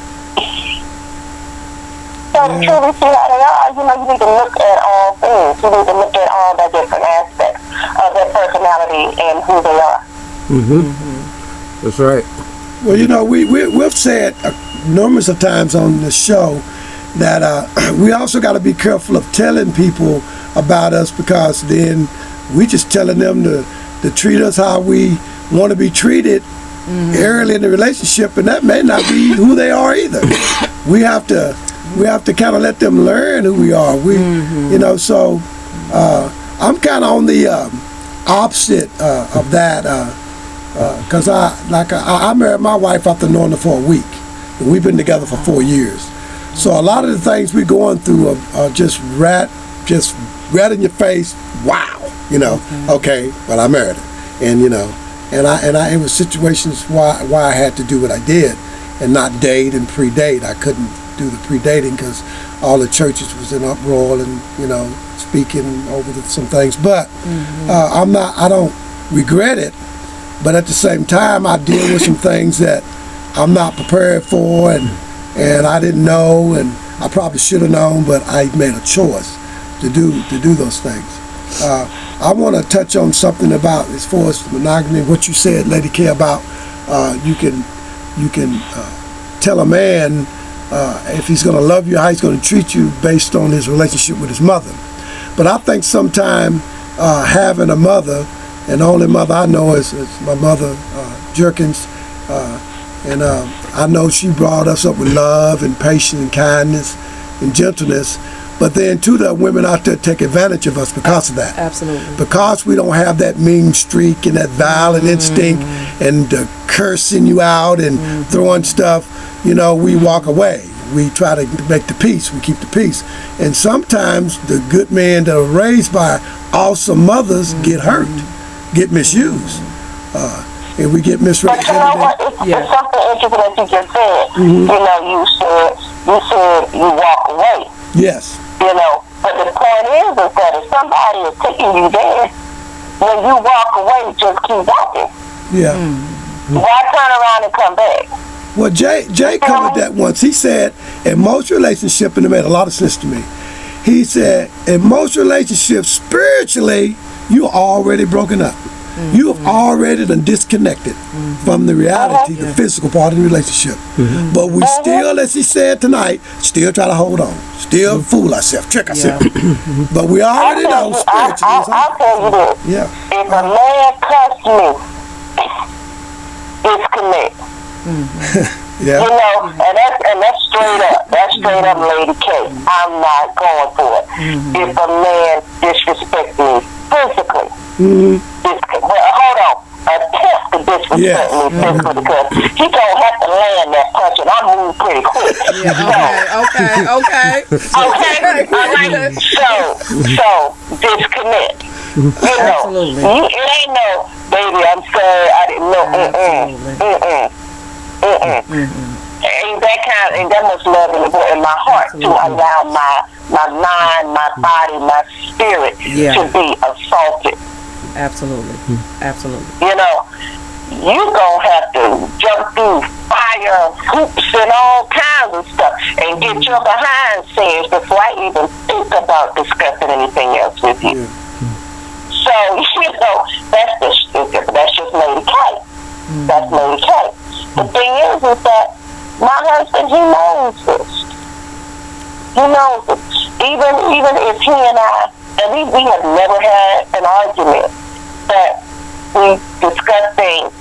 [SPEAKER 2] So to truly see how they are, you know, you need to look at all things. You need to look at all the different aspects of their personality and who they are.
[SPEAKER 1] That's right.
[SPEAKER 3] Well, you know, we've said numerous of times on the show that we also got to be careful of telling people about us, because then we just telling them to treat us how we want to be treated early in the relationship, and that may not be who they are either. We have to kind of let them learn who we are. You know, so I'm kind of on the opposite of that, because I married my wife after knowing her for a week, and we've been together for 4 years. So a lot of the things we're going through are just right in your face. Wow, you know. Okay, but I married her, and you know, and I it was situations why I had to do what I did, and not date and predate. I couldn't do the predating because all the churches was in uproar and, you know, speaking over some things. But I don't regret it. But at the same time, I deal with some things that I'm not prepared for, and I didn't know, and I probably should have known, but I made a choice to do those things. I want to touch on something about, as far as monogamy, what you said, Lady K, about you can tell a man if he's going to love you, how he's going to treat you based on his relationship with his mother. But I think sometime having a mother, and the only mother I know is my mother, Jerkins, and I know she brought us up with love and patience and kindness and gentleness. But then too, there are women out there take advantage of us because of that.
[SPEAKER 4] Absolutely.
[SPEAKER 3] Because we don't have that mean streak and that violent instinct and cursing you out and throwing stuff, you know, we walk away. We try to make the peace. We keep the peace. And sometimes the good men that are raised by awesome mothers get hurt, get misused, and we get misrepresented.
[SPEAKER 2] But you know what? It's something interesting that you just said. You know, you said you walk away.
[SPEAKER 3] Yes.
[SPEAKER 2] You know, but the point is that if somebody is taking you there, when you walk away, just keep walking.
[SPEAKER 3] Yeah.
[SPEAKER 2] Why turn around and come back?
[SPEAKER 3] Well, Jay covered that once. He said, in most relationships, and it made a lot of sense to me. He said, in most relationships, spiritually, you're already broken up. You have already done disconnected from the reality, the physical part of the relationship. But we still, as he said tonight, still try to hold on. Still fool ourselves, trick ourselves. But we already know spiritually.
[SPEAKER 2] I'll tell you this.
[SPEAKER 3] Yeah.
[SPEAKER 2] If a man cuss me, disconnect.
[SPEAKER 3] Yeah.
[SPEAKER 2] You know, and that's straight up. That's straight up Lady K. I'm not going for it. If a man disrespects me physically, well, hold on. Attempt to disrespect me physically because he don't have to land that punch and I move pretty quick.
[SPEAKER 4] Okay.
[SPEAKER 2] Okay. All right. So disconnect. You know,
[SPEAKER 4] Absolutely.
[SPEAKER 2] it ain't no, baby, I'm sorry, I didn't know. Ain't that kind, ain't that much love in my heart to allow my mind, my body, my spirit to be assaulted.
[SPEAKER 4] Absolutely.
[SPEAKER 2] You know, you gonna have to jump through fire, hoops, and all kinds of stuff, and get your behind scenes before I even think about discussing anything else with you. So, you know, that's just Lady K. That's Lady K. The thing is that my husband, he knows this. He knows it. Even if he and I, and we have never had an argument, but we discuss things.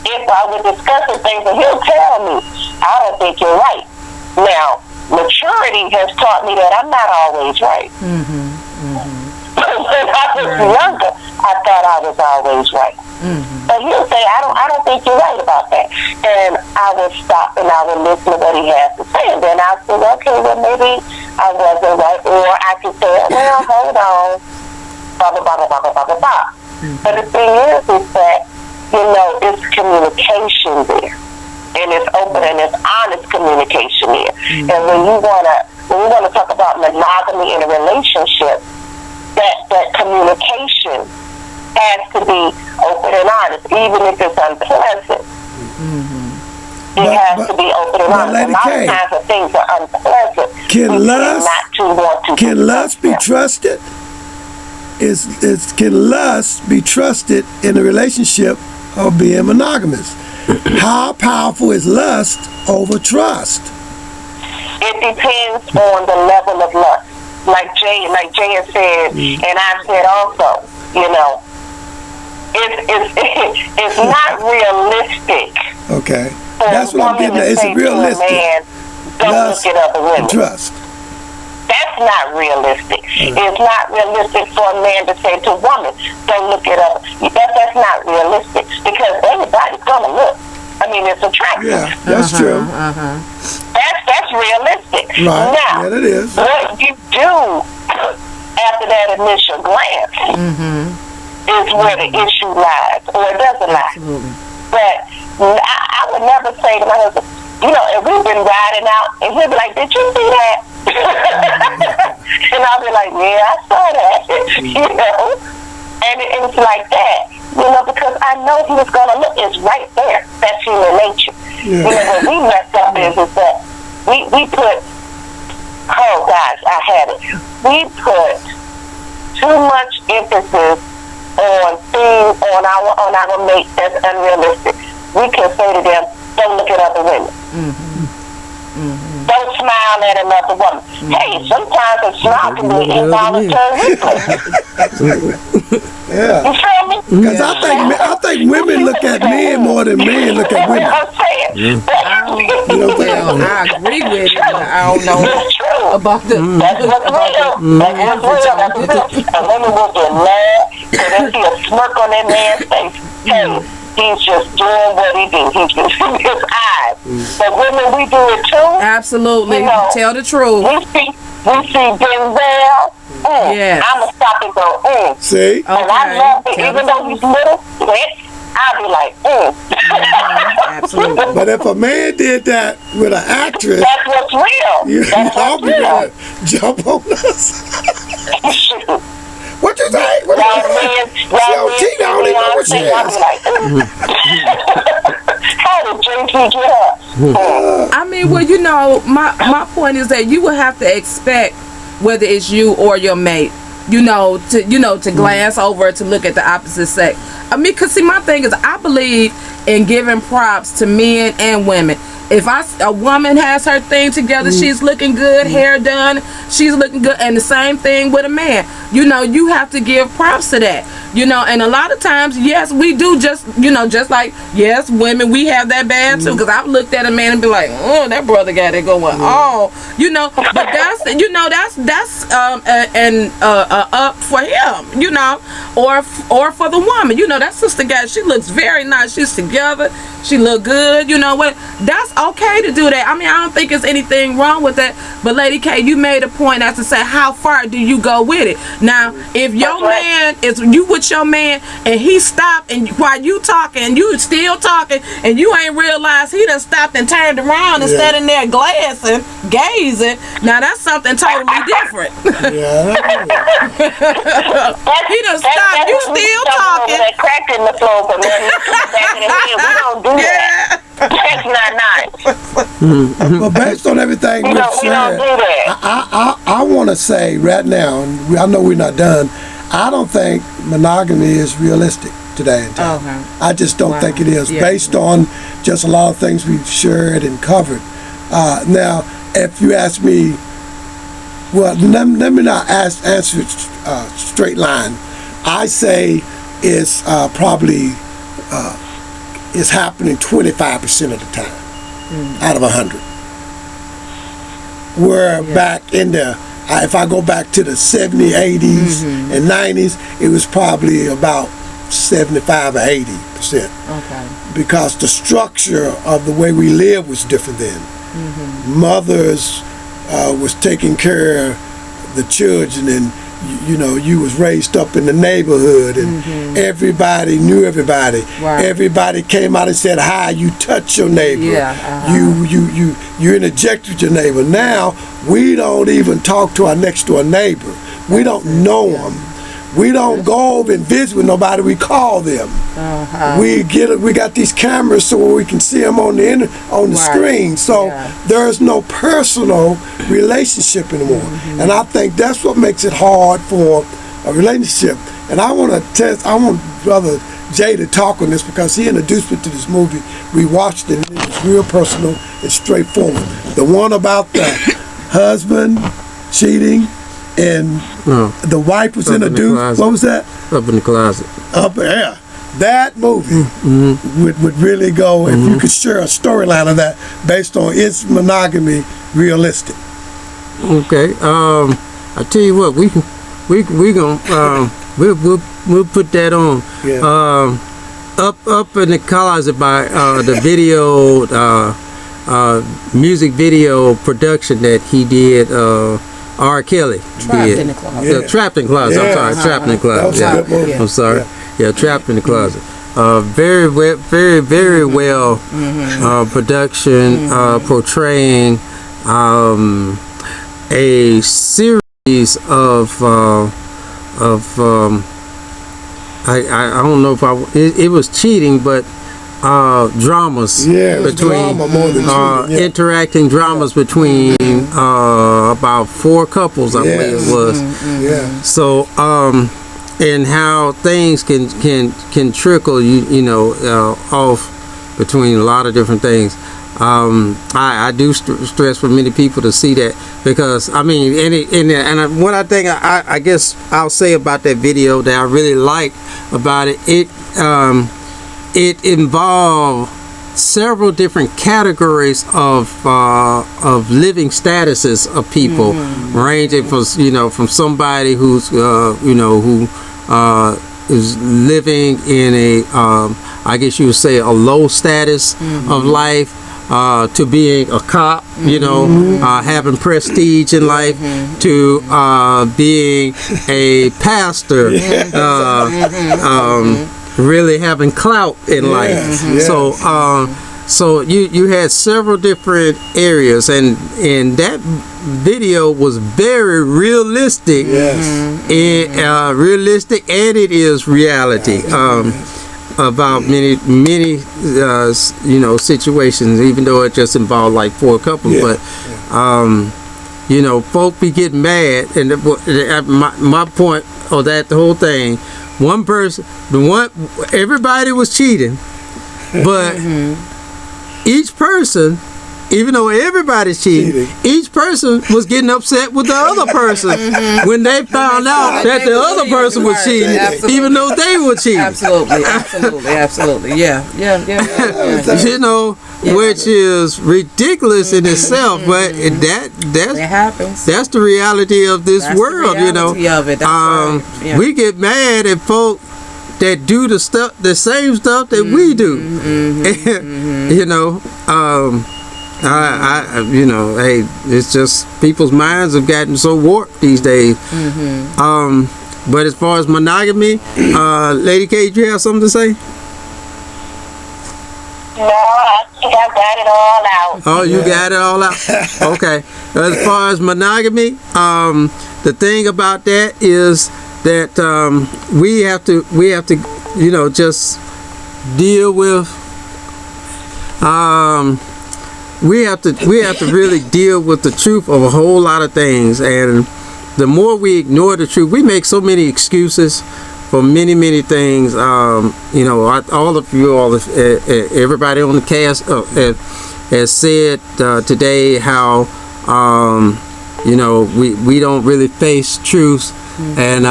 [SPEAKER 2] If I were discussing things, and he'll tell me, I don't think you're right. Now, maturity has taught me that I'm not always right. When I was younger, I thought I was always right. But he'll say, I don't think you're right about that. And I would stop and I would listen to what he has to say. And then I'll say, okay, well, maybe I wasn't right. Or I could say, well, hold on. Blah, blah, blah, blah, blah, blah, blah, blah. But the thing is that, you know, it's communication there. And it's open and it's honest communication there. And when you wanna talk about monogamy in a relationship, that communication has to be open and honest, even if it's unpleasant. It has to be open and honest. A lot of times the things are unpleasant.
[SPEAKER 3] Can lust be trusted? Can lust be trusted in a relationship of being monogamous? How powerful is lust over trust?
[SPEAKER 2] It depends on the level of lust. Like Jay has said, and I said also, you know, it's not realistic.
[SPEAKER 3] Okay, that's what I'm getting at. It's realistic.
[SPEAKER 2] Don't look at other women.
[SPEAKER 3] Trust.
[SPEAKER 2] That's not realistic. It's not realistic for a man to say to a woman, don't look at other. That's not realistic because everybody's gonna look. I mean, it's attractive.
[SPEAKER 3] Yeah, that's true.
[SPEAKER 2] That's realistic.
[SPEAKER 3] Right.
[SPEAKER 2] Now,
[SPEAKER 3] yeah, it is.
[SPEAKER 2] what you do after that initial glance is where the issue lies, or it doesn't lie.
[SPEAKER 4] Absolutely.
[SPEAKER 2] But I would never say to my husband, you know, if we've been riding out, and he'll be like, did you see that? And I'll be like, yeah, I saw that. You know? And it's like that. You know, because I know he was going to look. It's right there. That's human nature.
[SPEAKER 3] Yeah.
[SPEAKER 2] You know, what we messed up is that we put, oh gosh, I had it. We put too much emphasis on things on our mate that's unrealistic. We can say to them, don't look at other women. Don't smile at another woman. Hey, sometimes a smile can be involuntary.
[SPEAKER 3] Yeah.
[SPEAKER 2] You feel me?
[SPEAKER 3] Because I think women look at men more than men look at women.
[SPEAKER 2] I'm saying.
[SPEAKER 3] You know what I'm saying?
[SPEAKER 4] I agree with it, but I don't know
[SPEAKER 2] It's true.
[SPEAKER 4] about the
[SPEAKER 2] That's what's real. That's what's real. That's what's real. And women will get mad because they see a smirk on their man's face. Hey, he's just doing what he do. He's just his eyes. But women, we do it too.
[SPEAKER 4] Absolutely.
[SPEAKER 2] You know,
[SPEAKER 4] Tell the truth.
[SPEAKER 2] We see Denzel.
[SPEAKER 4] Yes.
[SPEAKER 2] I'm going to stop and go,
[SPEAKER 3] See?
[SPEAKER 2] And I love it. Even though he's little, I'll be like,
[SPEAKER 4] Absolutely.
[SPEAKER 3] But if a man did that with an actress,
[SPEAKER 2] that's what's real.
[SPEAKER 3] you
[SPEAKER 2] That's
[SPEAKER 3] all
[SPEAKER 2] what's
[SPEAKER 3] be
[SPEAKER 2] real.
[SPEAKER 3] gonna jump on us. What you say? What you say? She on TV, I don't even know what she is.
[SPEAKER 2] How did JT get up?
[SPEAKER 4] I mean, well, you know, my point is that you would have to expect, whether it's you or your mate, to glance over to look at the opposite sex. I mean, cause see, my thing is, I believe in giving props to men and women. If a woman has her thing together, she's looking good, hair done, she's looking good, and the same thing with a man. You have to give props to that. And a lot of times, yes, we do just like, yes, women, we have that bad too. Because I've looked at a man and be like, oh, that brother got it going on. But that's up for him, or for the woman. That sister got, she looks very nice. She's together. She look good. You know what? That's okay to do that. I mean, I don't think there's anything wrong with that. But Lady K, you made a point as to say, how far do you go with it? Now, if your man is you with your man and he stopped, and while you talking, you still talking, and you ain't realized he done stopped and turned around and standing there gazing. Now that's something totally different. He done stopped. You still talking.
[SPEAKER 2] That crack in the floor, but then back in the head. We don't do that. That's not nice.
[SPEAKER 3] But based on everything we've said, I want to say right now, and I know we're not done, I don't think monogamy is realistic today in time. I just don't think it is, based on just a lot of things we've shared and covered. Now, if you ask me, well, let me not answer it straight line. I say it's probably is happening 25% of the time out of 100. Where back in the, if I go back to the 70s, 80s, and 90s, it was probably about 75 or 80%. Because the structure of the way we live was different then. Mothers was taking care of the children, and you was raised up in the neighborhood, and everybody knew everybody. Everybody came out and said hi. You touch your neighbor. You interject with your neighbor. Now we don't even talk to our next door neighbor. We don't know them. We don't go over and visit with nobody. We call them. We got these cameras so we can see them on the screen. So there's no personal relationship anymore. And I think that's what makes it hard for a relationship. And I want Brother Jay to talk on this, because he introduced me to this movie. We watched it, and it was real personal and straightforward. The one about the husband cheating, and the wife was introduced. What was that?
[SPEAKER 1] Up in the closet.
[SPEAKER 3] Up there. That movie would really go, if you could share a storyline of that based on, is monogamy realistic?
[SPEAKER 1] Okay. I tell you what, we'll put that on. Up in the closet by the video music video production that he did. R. Kelly did.
[SPEAKER 4] In the closet.
[SPEAKER 1] Trapped in the Closet. I'm sorry, Trapped in the Closet. I'm sorry. Trapped in the Closet. Very well production, portraying a series of I don't know if it was cheating, but dramas between interacting dramas between about 4 couples, I believe it was. So and how things can trickle off between a lot of different things. I do stress for many people to see that, because I mean, and one thing I guess I'll say about that video that I really like about it, it involved several different categories of living statuses of people, ranging from somebody who's who is living in a I guess you would say a low status of life, to being a cop, having prestige in life, to being a pastor, really having clout in life. So So you had several different areas, and that video was very realistic.
[SPEAKER 3] Yes.
[SPEAKER 1] Realistic, and it is reality. About many situations, even though it just involved like 4 couples.
[SPEAKER 3] Yeah.
[SPEAKER 1] But folk be getting mad, and my point of that, the whole thing, everybody was cheating, but each person, even though everybody's cheating, each person was getting upset with the other person when they found out that the other person was cheating, even though they were cheating.
[SPEAKER 4] Absolutely. Yeah.
[SPEAKER 1] Which is ridiculous in itself, but it happens. That's the reality of this world.
[SPEAKER 4] The reality of it. That's right. Yeah.
[SPEAKER 1] We get mad at folk that do the same stuff that we do. Hey, it's just people's minds have gotten so warped these days. But as far as monogamy, Lady K, do you have something to say?
[SPEAKER 2] No, I think I got it all out.
[SPEAKER 1] Oh, you got it all out? Okay. As far as monogamy, the thing about that is that we have to just deal with we have to really deal with the truth of a whole lot of things, and the more we ignore the truth, we make so many excuses for many things. All of you, everybody on the cast has said today how we don't really face truths, and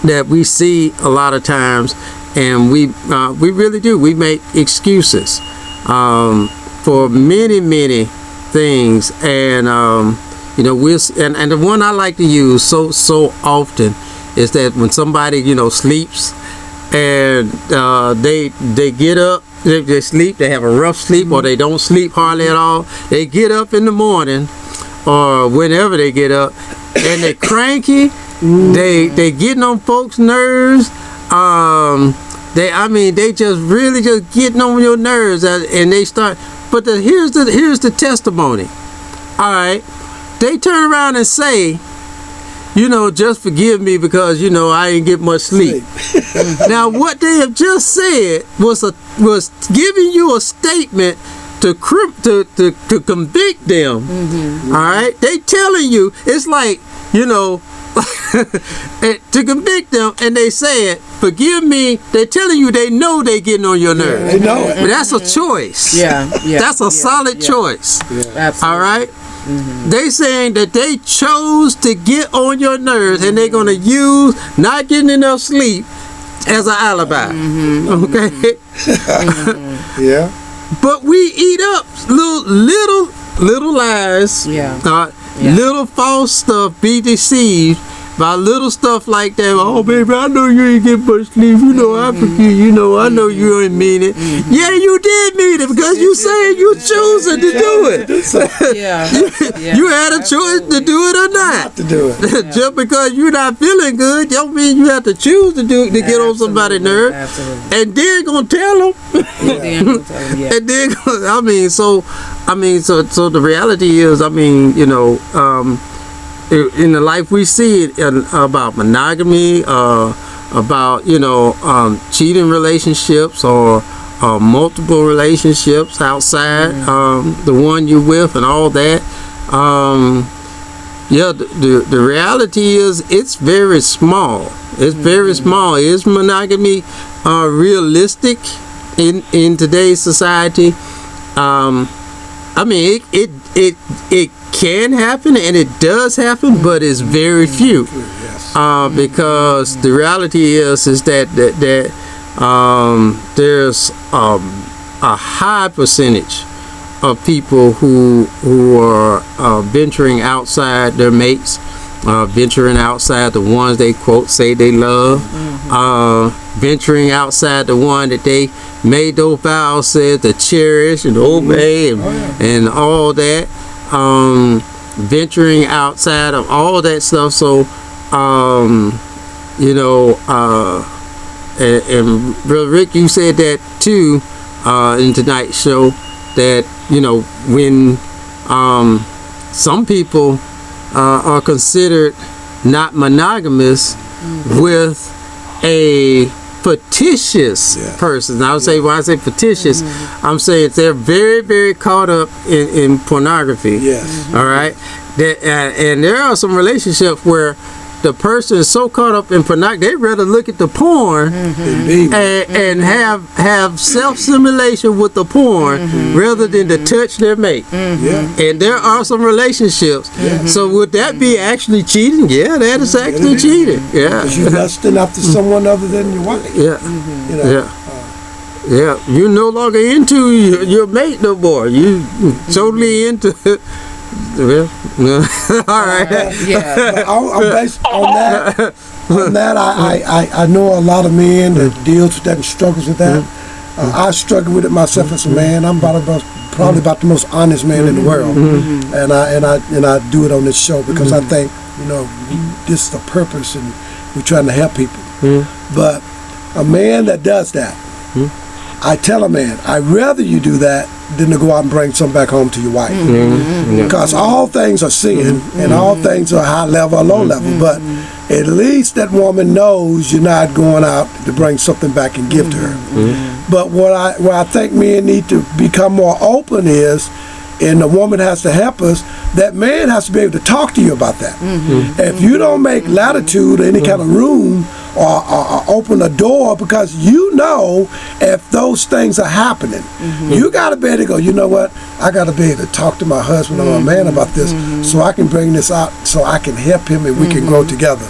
[SPEAKER 1] that we see a lot of times, and we really do. We make excuses for many things, and and the one I like to use so often is that when somebody sleeps, and they get up, they sleep, they have a rough sleep, or they don't sleep hardly at all. They get up in the morning, or whenever they get up, and they're cranky. They getting on folks' nerves. They just really just getting on your nerves, and they start. But here's the testimony. All right, they turn around and say, just forgive me because I didn't get much sleep. Now, what they have just said was giving you a statement to convict them. All right, they telling you, it's like to convict them, and they said, forgive me. They're telling you they know they getting on your nerves.
[SPEAKER 3] They know it.
[SPEAKER 1] But that's a choice.
[SPEAKER 4] Yeah.
[SPEAKER 1] That's a solid choice.
[SPEAKER 4] Absolutely.
[SPEAKER 1] All right. They saying that they chose to get on your nerves, and they're going to use not getting enough sleep as an alibi. Okay.
[SPEAKER 3] Yeah.
[SPEAKER 1] But we eat up little lies. Little false stuff, be deceived by little stuff like that. Oh, baby, I know you ain't get much sleep. I forgive. I know you ain't mean it. Yeah, you did mean it, because you saying you choosing to do it. You had a choice to do it or not.
[SPEAKER 3] To do it.
[SPEAKER 1] Just because you're not feeling good, don't mean you have to choose to get on somebody's nerve. And then gonna tell them. And then, so the reality is, in the life we see it about monogamy, about cheating relationships, or multiple relationships outside the one you're with, and all that. The reality is it's very small. It's very small. Is monogamy realistic in today's society? It can happen, and it does happen, but it's very few. Because the reality is that there's a high percentage of people who are venturing outside their mates, venturing outside the ones they quote say they love, venturing outside the one that they made those vows, said to cherish and obey, and all that. Venturing outside of all that stuff. So and Brother Rick, you said that too in tonight's show, that when some people are considered not monogamous with a fictitious person. I would say, when I say fictitious, I'm saying they're very, very caught up in pornography.
[SPEAKER 3] Yes.
[SPEAKER 1] All right. And there are some relationships where the person is so caught up in pornography, they'd rather look at the porn and have self-simulation with the porn rather than to touch their mate. And there are some relationships. So would that be actually cheating? Yeah, that is actually cheating. Yeah.
[SPEAKER 3] Because you're lusting after someone other than your wife.
[SPEAKER 1] Yeah.
[SPEAKER 3] You know?
[SPEAKER 1] Yeah. You're no longer into your mate no more. You totally into well, all right.
[SPEAKER 3] But I'm based on that. On that, I know a lot of men that deals with that and struggles with that. I struggle with it myself as a man. I'm probably about the most honest man in the world, and I do it on this show because I think this is the purpose, and we're trying to help people. But a man that does that, I tell a man, I'd rather you do that than to go out and bring something back home to your wife. Because all things are sin, and all things are high level or low level, but at least that woman knows you're not going out to bring something back and give to her. But what I think men need to become more open is, and the woman has to help us, that man has to be able to talk to you about that. If you don't make latitude or any kind of room or open a door, because if those things are happening, you got to be able to go, you know what, I got to be able to talk to my husband or my man about this so I can bring this out, so I can help him and we can grow together.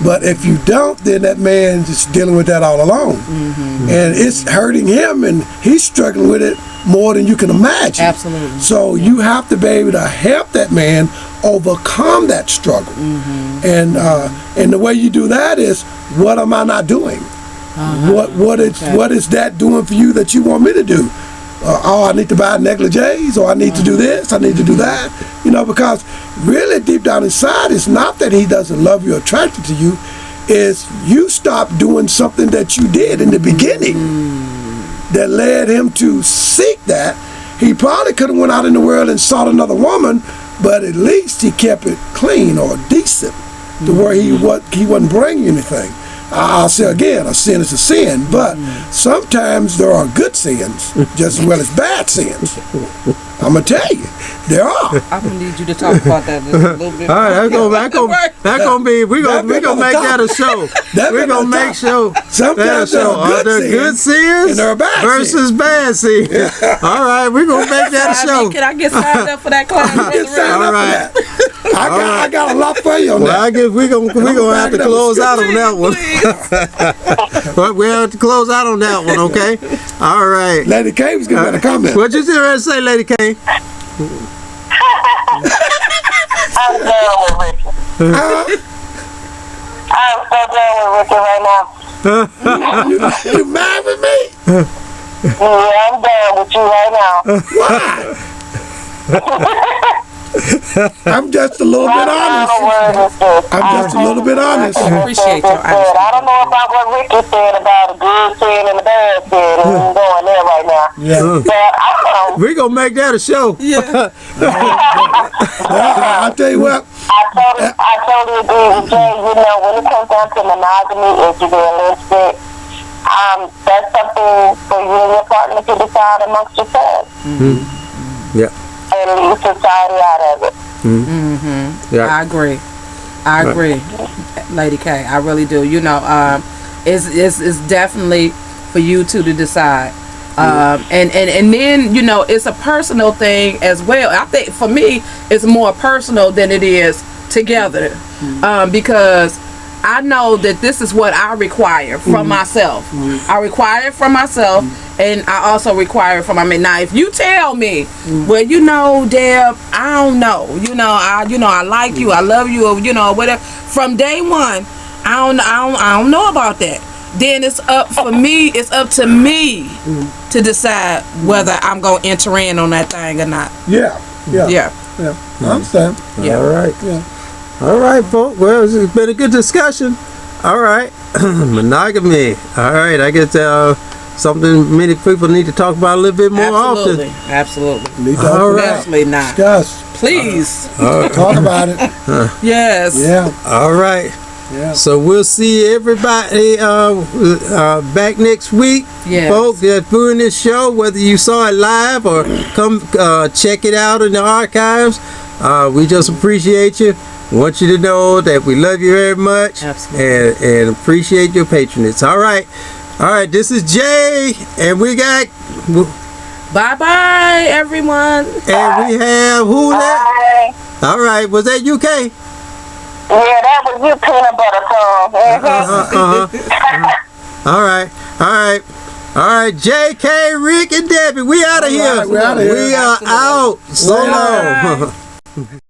[SPEAKER 3] But if you don't, then that man is dealing with that all alone. And it's hurting him, and he's struggling with it more than you can imagine.
[SPEAKER 4] Absolutely.
[SPEAKER 3] So you have to be able to help that man overcome that struggle. And the way you do that is, what am I not doing? What is that doing for you that you want me to do? I need to buy negligees, or I need to do this, I need to do that. Because really deep down inside, it's not that he doesn't love you or attracted to you, is you stop doing something that you did in the beginning that led him to seek that. He probably could have went out in the world and sought another woman, but at least he kept it clean or decent to where he wasn't bringing anything. I'll say again, a sin is a sin, but sometimes there are good sins just as well as bad sins. I'm going to tell you, there are.
[SPEAKER 4] I'm going to need you to talk about that just a little bit.
[SPEAKER 1] All right, that's gonna be, we're gonna make that a show. We're gonna make show.
[SPEAKER 3] Sometimes there are
[SPEAKER 1] good sins
[SPEAKER 3] and there are bad
[SPEAKER 1] versus
[SPEAKER 3] sins.
[SPEAKER 1] bad sins. All right, we're gonna make that a show.
[SPEAKER 4] Can I get signed up for that class?
[SPEAKER 3] Get signed up for that. I got a lot for you on that.
[SPEAKER 1] I guess we're gonna have to close out on that one. But we have to close out on that one, okay? All right.
[SPEAKER 3] Lady K was gonna comment.
[SPEAKER 1] What you say, Lady K?
[SPEAKER 2] I'm done with Ricky. I'm so done with Ricky right now.
[SPEAKER 3] You mad with me?
[SPEAKER 2] Yeah, I'm done with you right now.
[SPEAKER 3] Why? I'm just a little bit honest. I'm just a little bit honest.
[SPEAKER 4] I appreciate your honesty.
[SPEAKER 2] I don't know about what Ricky said about a good sin and a bad sin. I'm going there right now.
[SPEAKER 3] Yeah.
[SPEAKER 2] But
[SPEAKER 1] We're gonna make that a show.
[SPEAKER 3] I'll tell you what.
[SPEAKER 2] I totally agree with Jay. When it comes down to monogamy, if you're realistic, that's something for you and your partner to decide amongst yourselves.
[SPEAKER 1] Yeah.
[SPEAKER 2] And leave society out of it.
[SPEAKER 1] Yeah.
[SPEAKER 4] I agree, Lady K. I really do. It's definitely for you two to decide. And then it's a personal thing as well. I think for me it's more personal than it is together, because I know that this is what I require from myself. I require it from myself, and I also require it from my man. Now, if you tell me, well, Deb, I don't know, I like you, I love you, or whatever. From day one, I don't know about that. Then it's up for me. It's up to me to decide whether I'm gonna enter in on that thing or not.
[SPEAKER 3] Yeah. I understand.
[SPEAKER 1] Yeah. All right.
[SPEAKER 3] Yeah.
[SPEAKER 1] All right, folks. Well, it's been a good discussion. All right. Monogamy. All right, I guess something many people need to talk about a little bit more
[SPEAKER 4] Absolutely.
[SPEAKER 1] often.
[SPEAKER 4] Absolutely.
[SPEAKER 3] Need to
[SPEAKER 1] All
[SPEAKER 3] open
[SPEAKER 1] right.
[SPEAKER 3] up,
[SPEAKER 4] Definitely not.
[SPEAKER 3] discuss,
[SPEAKER 4] Please.
[SPEAKER 3] talk about it.
[SPEAKER 4] Yes.
[SPEAKER 3] Yeah,
[SPEAKER 1] All right.
[SPEAKER 3] yeah.
[SPEAKER 1] So we'll see everybody back next week,
[SPEAKER 4] Yes.
[SPEAKER 1] folks. That's doing this show, whether you saw it live or come check it out in the archives. We just appreciate you. Want you to know that we love you very much.
[SPEAKER 4] Absolutely.
[SPEAKER 1] and appreciate your patronage. All right. This is Jay, and we got
[SPEAKER 4] Bye-bye, everyone.
[SPEAKER 1] and we have who that?
[SPEAKER 2] Bye.
[SPEAKER 1] All right. Was that UK?
[SPEAKER 2] Yeah, that was you, peanut butter song.
[SPEAKER 1] All right. J.K., Rick, and Debbie, we out of here.
[SPEAKER 3] right, we outta here.
[SPEAKER 1] We are
[SPEAKER 4] Absolutely.
[SPEAKER 1] out. So
[SPEAKER 4] Bye.
[SPEAKER 1] long.